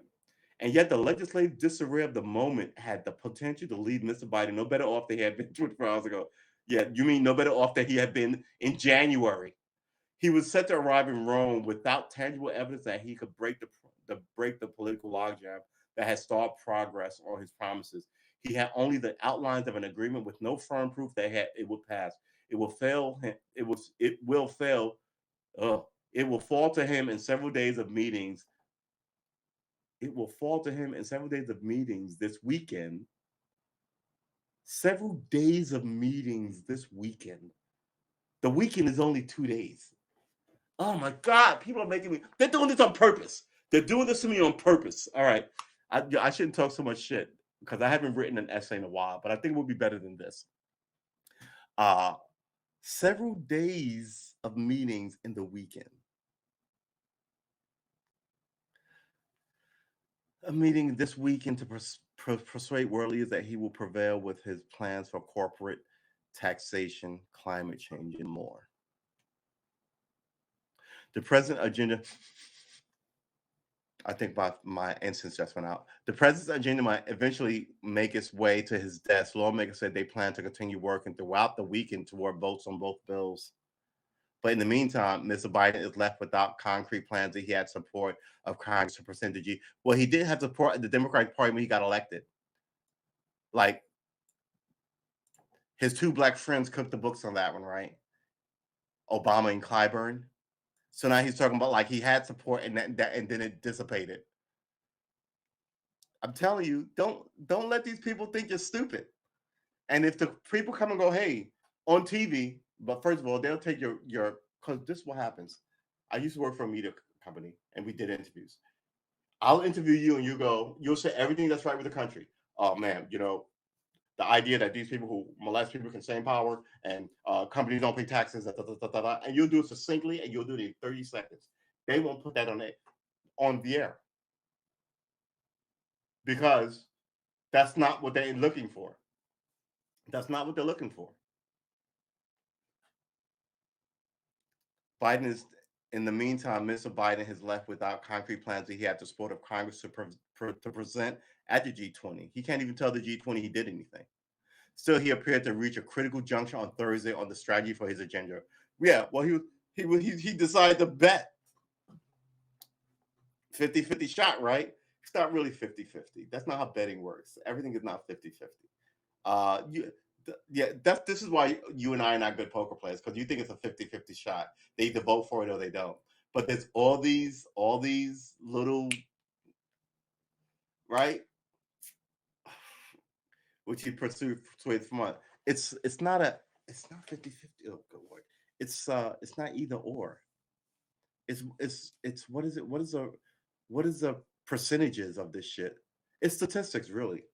And yet the legislative disarray of the moment had the potential to leave Mr. Biden no better off than he had been 24 hours ago. Yeah, you mean no better off than he had been in January. He was set to arrive in Rome without tangible evidence that he could break the political logjam that had stalled progress on his promises. He had only the outlines of an agreement with no firm proof that it would pass. It will fail. It will fail. It will fall to him in several days of meetings. It will fall to him in several days of meetings this weekend. Several days of meetings this weekend. The weekend is only 2 days. Oh my God, people are making me, they're doing this on purpose. They're doing this to me on purpose. All right. I shouldn't talk so much shit because I haven't written an essay in a while, but I think it would be better than this. Several days of meetings in the weekend. A meeting this weekend to persuade world leaders that he will prevail with his plans for corporate taxation, climate change, and more. The president's agenda, I think my instance just went out. The president's agenda might eventually make its way to his desk. Lawmakers said they plan to continue working throughout the weekend toward votes on both bills. But in the meantime, Mr. Biden is left without concrete plans that he had support of Congress to percentage. Well, he did have support at the Democratic Party when he got elected. Like, his two black friends cooked the books on that one, right? Obama and Clyburn. So now he's talking about like he had support and then it dissipated. I'm telling you, don't let these people think you're stupid. And if the people come and go, hey, on TV, but first of all, they'll take your because this is what happens. I used to work for a media company and we did interviews. I'll interview you and you'll say everything that's right with the country. Oh man, the idea that these people who molest people can stay in power and companies don't pay taxes, and you'll do it succinctly and you'll do it in 30 seconds. They won't put that on the air because that's not what they're looking for. That's not what they're looking for. Biden is, in the meantime, Mr. Biden is left without concrete plans that he had the support of Congress to present at the G20. He can't even tell the G20 he did anything. Still, he appeared to reach a critical juncture on Thursday on the strategy for his agenda. Yeah, well, he decided to bet 50-50 shot, right? It's not really 50-50. That's not how betting works. Everything is not 50-50. This is why you and I are not good poker players, because you think it's a 50-50 shot. They either vote for it or they don't. But there's all these little, right? Which he persuades from one. It's not 50-50. Oh good Lord. It's not either or. It's what is it? What is the percentages of this shit? It's statistics, really.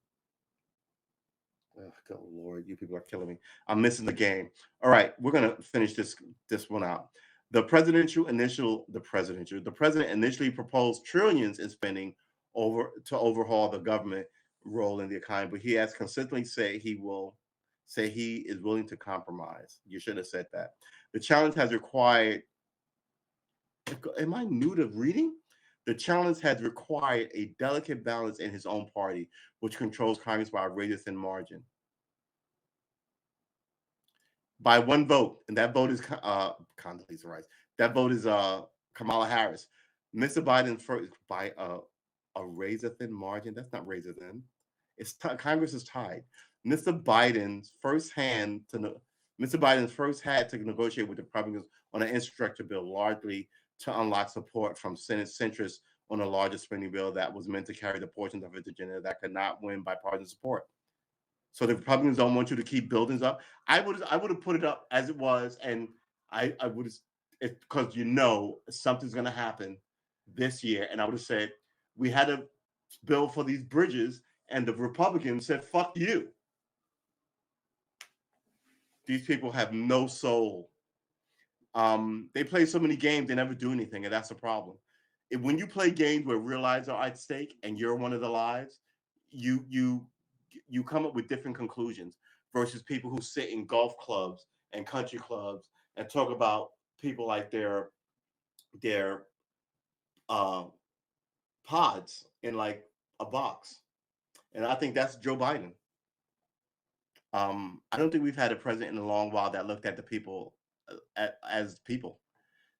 Oh, good Lord, you people are killing me. I'm missing the game. All right, we're gonna finish this one out. The president initially proposed trillions in spending to overhaul the government role in the economy, but he has consistently said he is willing to compromise. You should have said that. The challenge has required. Am I new to reading? The challenge has required a delicate balance in his own party, which controls Congress by a razor thin margin. By one vote, and that vote is Condoleezza Rice. That vote is Kamala Harris. Mr. Biden first by a razor thin margin. That's not razor thin. Congress is tied. Mr. Biden's first had to negotiate with the Republicans on an infrastructure bill, largely to unlock support from Senate centrists on a larger spending bill that was meant to carry the portions of his agenda that could not win bipartisan support. So the Republicans don't want you to keep buildings up. I would have put it up as it was, and I would have, because something's going to happen this year, and I would have said we had a bill for these bridges, and the Republicans said fuck you. These people have no soul. They play so many games, they never do anything, and that's a problem. When you play games where real lives are at stake and you're one of the lives, you come up with different conclusions versus people who sit in golf clubs and country clubs and talk about people like their pods in like a box. And I think that's Joe Biden. I don't think we've had a president in a long while that looked at the people as people.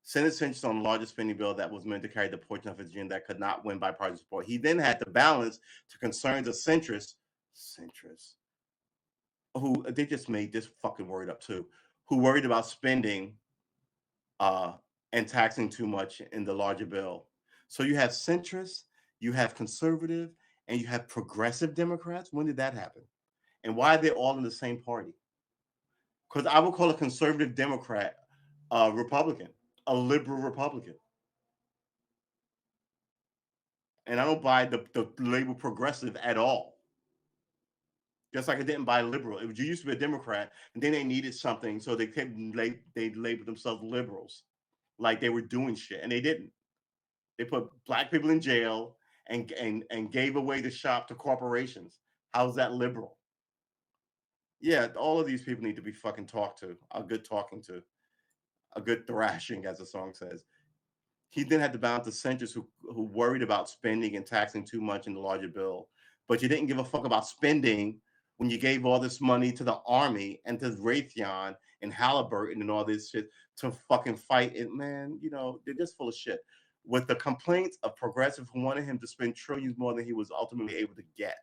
Senate centrist on the largest spending bill that was meant to carry the portion of his agenda that could not win bipartisan support. He then had to balance to concerns of centrists, who they just made this fucking word up too, who worried about spending and taxing too much in the larger bill. So you have centrists, you have conservative, and you have progressive Democrats. When did that happen? And why are they all in the same party? Because I would call a conservative Democrat a Republican, a liberal Republican. And I don't buy the label progressive at all. Just like I didn't buy liberal. It was, you used to be a Democrat, and then they needed something, so they labeled themselves liberals, like they were doing shit, and they didn't. They put black people in jail and gave away the shop to corporations. How's that liberal? Yeah, all of these people need to be fucking talked to. A good talking to, a good thrashing, as the song says. He then had to balance the centrists who worried about spending and taxing too much in the larger bill. But you didn't give a fuck about spending when you gave all this money to the army and to Raytheon and Halliburton and all this shit to fucking fight it. Man, they're just full of shit. With the complaints of progressives who wanted him to spend trillions more than he was ultimately able to get.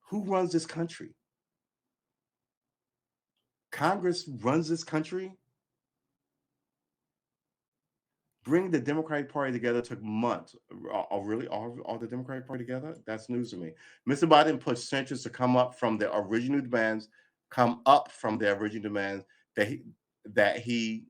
Who runs this country? Congress runs this country? Bringing the Democratic Party together took months. Really all the Democratic Party together? That's news to me. Mr. Biden pushed centrists to come up from their original demands that the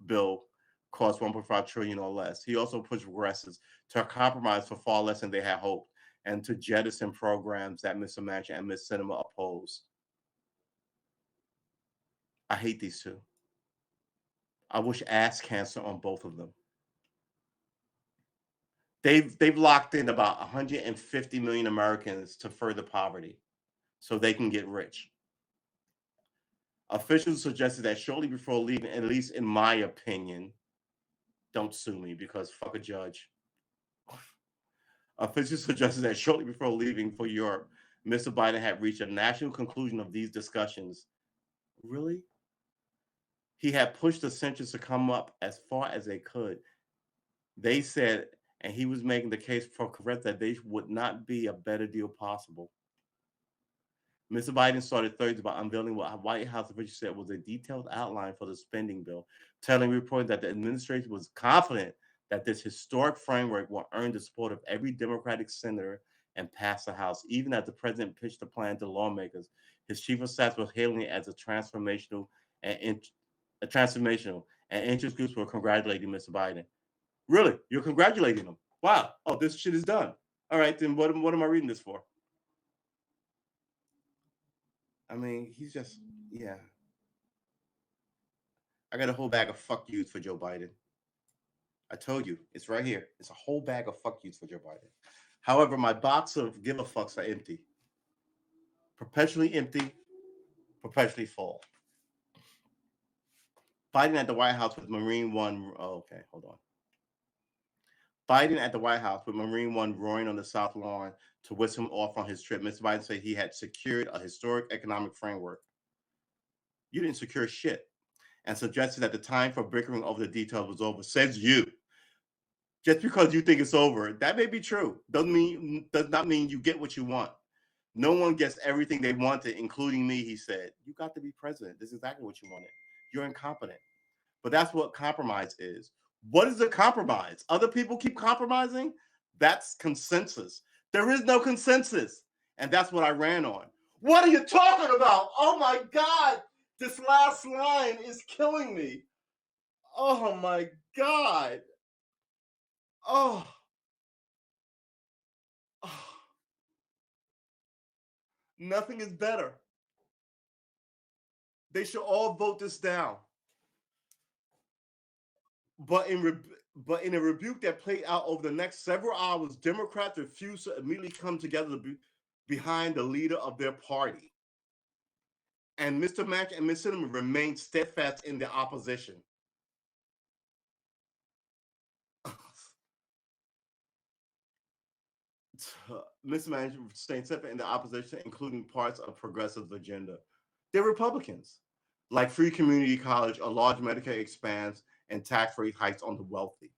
bill cost 1.5 trillion or less. He also pushed progressives to compromise for far less than they had hoped, and to jettison programs that Mr. Manchin and Ms. Sinema opposed. I hate these two. I wish ass cancer on both of them. They've locked in about 150 million Americans to further poverty so they can get rich. Officials suggested that shortly before leaving, at least in my opinion, don't sue me because fuck a judge. Officials suggested that shortly before leaving for Europe, Mr. Biden had reached a national conclusion of these discussions. Really? He had pushed the centrists to come up as far as they could. They said, and he was making the case for correct that they would not be a better deal possible. Mr. Biden started Thursday by unveiling what White House officials said was a detailed outline for the spending bill, telling reporters that the administration was confident that this historic framework will earn the support of every Democratic senator and pass the House. Even as the president pitched the plan to lawmakers, his chief of staff was hailing it as transformational, and interest groups were congratulating Mr. Biden. Really? You're congratulating him? Wow. Oh, this shit is done. All right, then what am I reading this for? I mean, he's just, yeah. I got a whole bag of fuck yous for Joe Biden. I told you, it's right here. It's a whole bag of fuck yous for Joe Biden. However, my box of give a fucks are empty. Perpetually empty, perpetually full. Biden at the White House with Marine One. Oh, okay, hold on. Biden at the White House with Marine One roaring on the South Lawn to whisk him off on his trip. Mr. Biden said he had secured a historic economic framework. You didn't secure shit. And suggested that the time for bickering over the details was over. Says you. Just because you think it's over, that may be true. Does not mean you get what you want. No one gets everything they wanted, including me, he said. You got to be president. This is exactly what you wanted. You're incompetent. But that's what compromise is. What is a compromise? Other people keep compromising? That's consensus. There is no consensus. And that's what I ran on. What are you talking about? Oh my God. This last line is killing me. Oh my God. Oh. Oh. Nothing is better. They should all vote this down. But in a rebuke that played out over the next several hours, Democrats refused to immediately come together behind the leader of their party. And Mr. Manchin and Ms. Sinema remained steadfast in their opposition. Mr. Manchin stayed steadfast in the opposition, including parts of Progressive's agenda. They're Republicans, like free community college, a large Medicare expanse, and tax rate hikes on the wealthy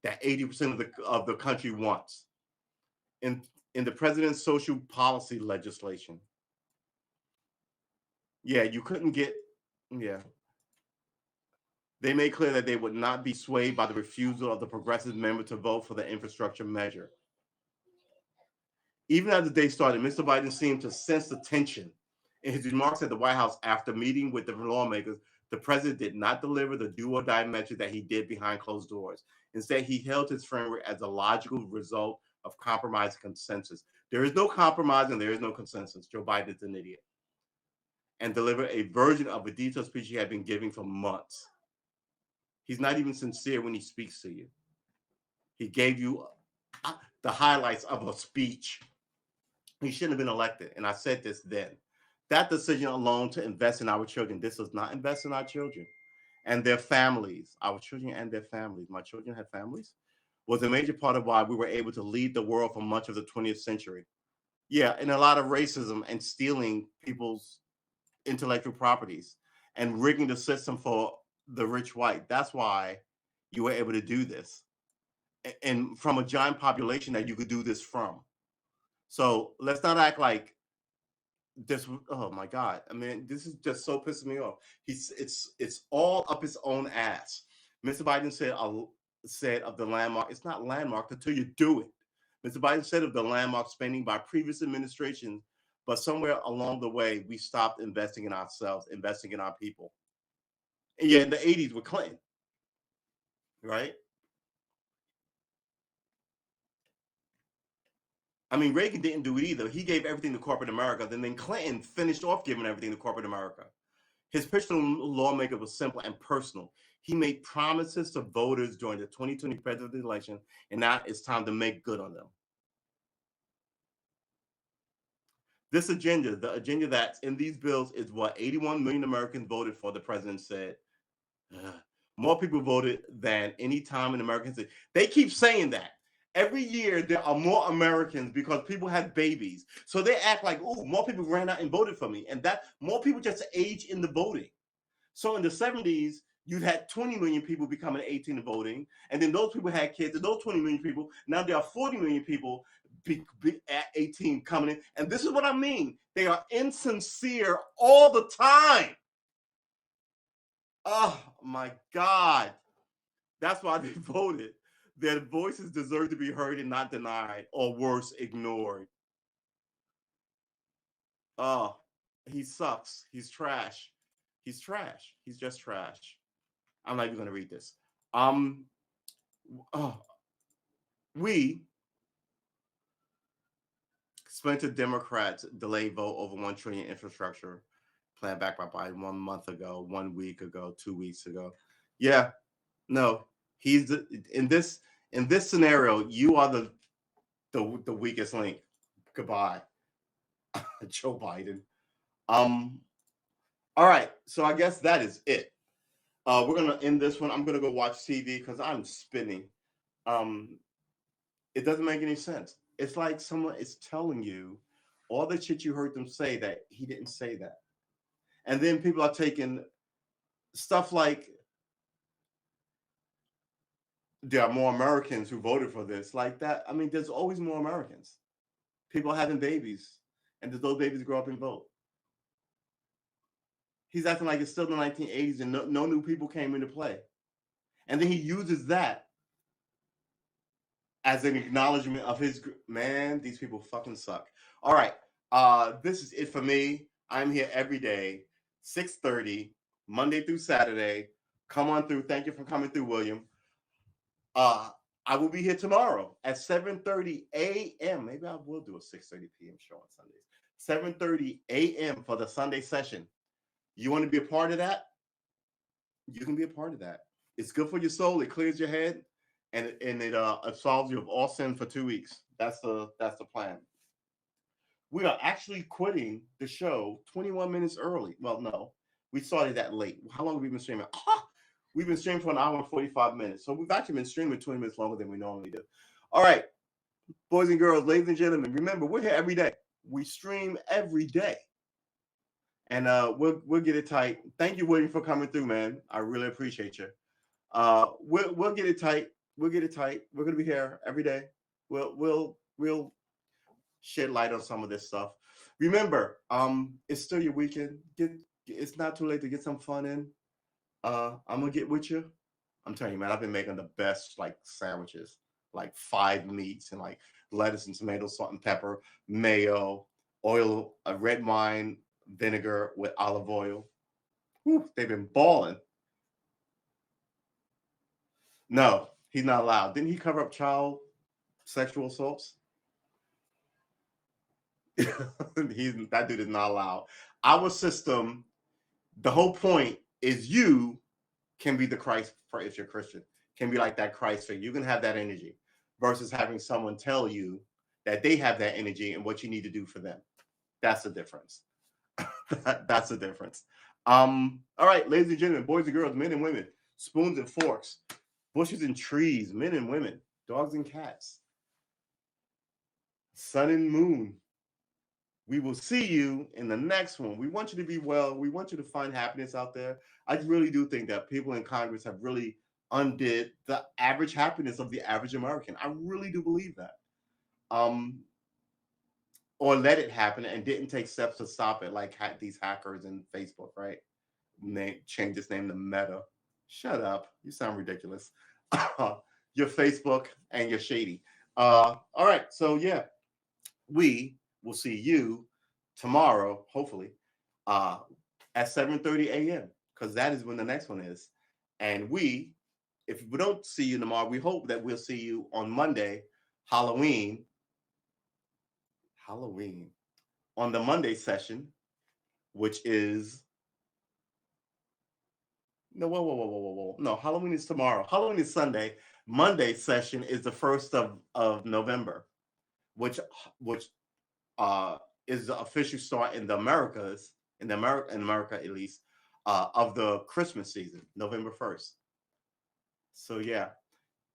that 80% of the country wants in the president's social policy legislation. Yeah, you couldn't get, yeah. They made clear that they would not be swayed by the refusal of the progressive member to vote for the infrastructure measure. Even as the day started, Mr. Biden seemed to sense the tension. In his remarks at the White House after meeting with the lawmakers, the president did not deliver the do or die measure that he did behind closed doors. Instead, he held his framework as a logical result of compromise consensus. There is no compromise and there is no consensus. Joe Biden is an idiot. And delivered a version of a detailed speech he had been giving for months. He's not even sincere when he speaks to you. He gave you the highlights of a speech. He shouldn't have been elected. And I said this then. That decision alone to invest in our children, this does not invest in our children and their families, our children and their families. My children had families, was a major part of why we were able to lead the world for much of the 20th century. Yeah, and a lot of racism and stealing people's intellectual properties and rigging the system for the rich white. That's why you were able to do this. And from a giant population that you could do this from. So let's not act like this. Oh my God. I mean, this is just so pissing me off. It's all up his own ass. Mr. Biden said of the landmark, it's not landmark until you do it. Mr. Biden said of the landmark spending by previous administrations, but somewhere along the way, we stopped investing in ourselves, investing in our people. And yeah, in the 80s with Clinton, right? I mean, Reagan didn't do it either. He gave everything to corporate America. Then Clinton finished off giving everything to corporate America. His pitch to lawmakers was simple and personal. He made promises to voters during the 2020 presidential election, and now it's time to make good on them. This agenda, the agenda that's in these bills, is what 81 million Americans voted for, the president said. More people voted than any time in American history. They keep saying that. Every year, there are more Americans because people have babies. So they act like, oh, more people ran out and voted for me. And that more people just age in the voting. So in the 70s, you had 20 million people becoming 18 and voting. And then those people had kids. And those 20 million people, now there are 40 million people at 18 coming in. And this is what I mean. They are insincere all the time. Oh, my God. That's why they voted. Their voices deserve to be heard and not denied, or worse, ignored. Oh, he sucks. He's trash. He's trash. He's just trash. I'm not even going to read this. We splintered Democrats delay vote over $1 trillion infrastructure plan back by 1 month ago, 1 week ago, 2 weeks ago. Yeah, no, he's in this scenario. You are the weakest link. Goodbye, Joe Biden. Um. All right, so I guess that is it. We're gonna end this one. I'm gonna go watch TV because I'm spinning. Um, it doesn't make any sense. It's like someone is telling you all the shit you heard them say that he didn't say that. And then people are taking stuff like there are more Americans who voted for this, like that. I mean, there's always more Americans. People having babies, and those babies grow up and vote. He's acting like it's still the 1980s and no new people came into play. And then he uses that as an acknowledgement of his man. These people fucking suck. All right, this is it for me. I'm here every day, 6:30, Monday through Saturday. Come on through. Thank you for coming through, William. I will be here tomorrow at 7:30 a.m. Maybe I will do a 6:30 p.m. show on Sundays. 7:30 a.m. for the Sunday session. You want to be a part of that? You can be a part of that. It's good for your soul. It clears your head, and it absolves you of all sin for 2 weeks. That's the plan. We are actually quitting the show 21 minutes early. Well, no, we started that late. How long have we been streaming? We've been streaming for an hour and 45 minutes. So we've actually been streaming 20 minutes longer than we normally do. All right, boys and girls, ladies and gentlemen, remember, we're here every day. We stream every day. And we'll get it tight. Thank you, William, for coming through, man. I really appreciate you. We'll get it tight. We'll get it tight. We're gonna be here every day. We'll shed light on some of this stuff. Remember, it's still your weekend. It's not too late to get some fun in. I'm gonna get with you. I'm telling you, man, I've been making the best like sandwiches, like 5 meats and like lettuce and tomato, salt and pepper, mayo, oil, red wine, vinegar with olive oil. Whew, they've been balling. No, he's not allowed. Didn't he cover up child sexual assaults? That dude is not allowed. Our system, the whole point is you can be the Christ for if you're Christian, can be like that Christ figure. You can have that energy versus having someone tell you that they have that energy and what you need to do for them. That's the difference. That's the difference. All right, ladies and gentlemen, boys and girls, men and women, spoons and forks, bushes and trees, men and women, dogs and cats, sun and moon. We will see you in the next one. We want you to be well. We want you to find happiness out there. I really do think that people in Congress have really undid the average happiness of the average American. I really do believe that. Or let it happen and didn't take steps to stop it, like these hackers in Facebook, right? Change its name to Meta. Shut up. You sound ridiculous. Your Facebook and you're shady. All right. So, yeah, we will see you tomorrow, hopefully, at 7:30 a.m. because that is when the next one is. And if we don't see you tomorrow, we hope that we'll see you on Monday, Halloween, on the Monday session, which is no, whoa. No, Halloween is tomorrow. Halloween is Sunday. Monday session is the 1st of November, which is the official start in the Americas, in America at least, of the Christmas season, November 1st. So yeah,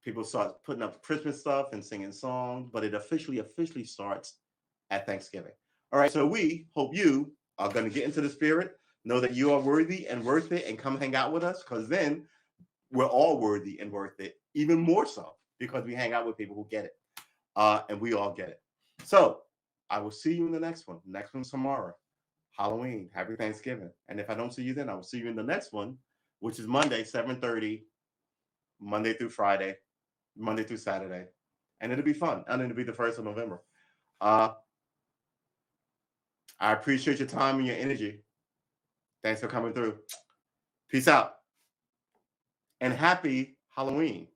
people start putting up Christmas stuff and singing songs, but it officially starts at Thanksgiving. All right, so we hope you are going to get into the spirit, know that you are worthy and worth it, and come hang out with us, because then we're all worthy and worth it, even more so, because we hang out with people who get it, and we all get it. So I will see you in the next one. Next one's tomorrow, Halloween. Happy Thanksgiving. And if I don't see you then, I will see you in the next one, which is Monday, 7:30, Monday through Friday, Monday through Saturday. And it'll be fun. And it'll be the 1st of November. I appreciate your time and your energy. Thanks for coming through. Peace out. And happy Halloween.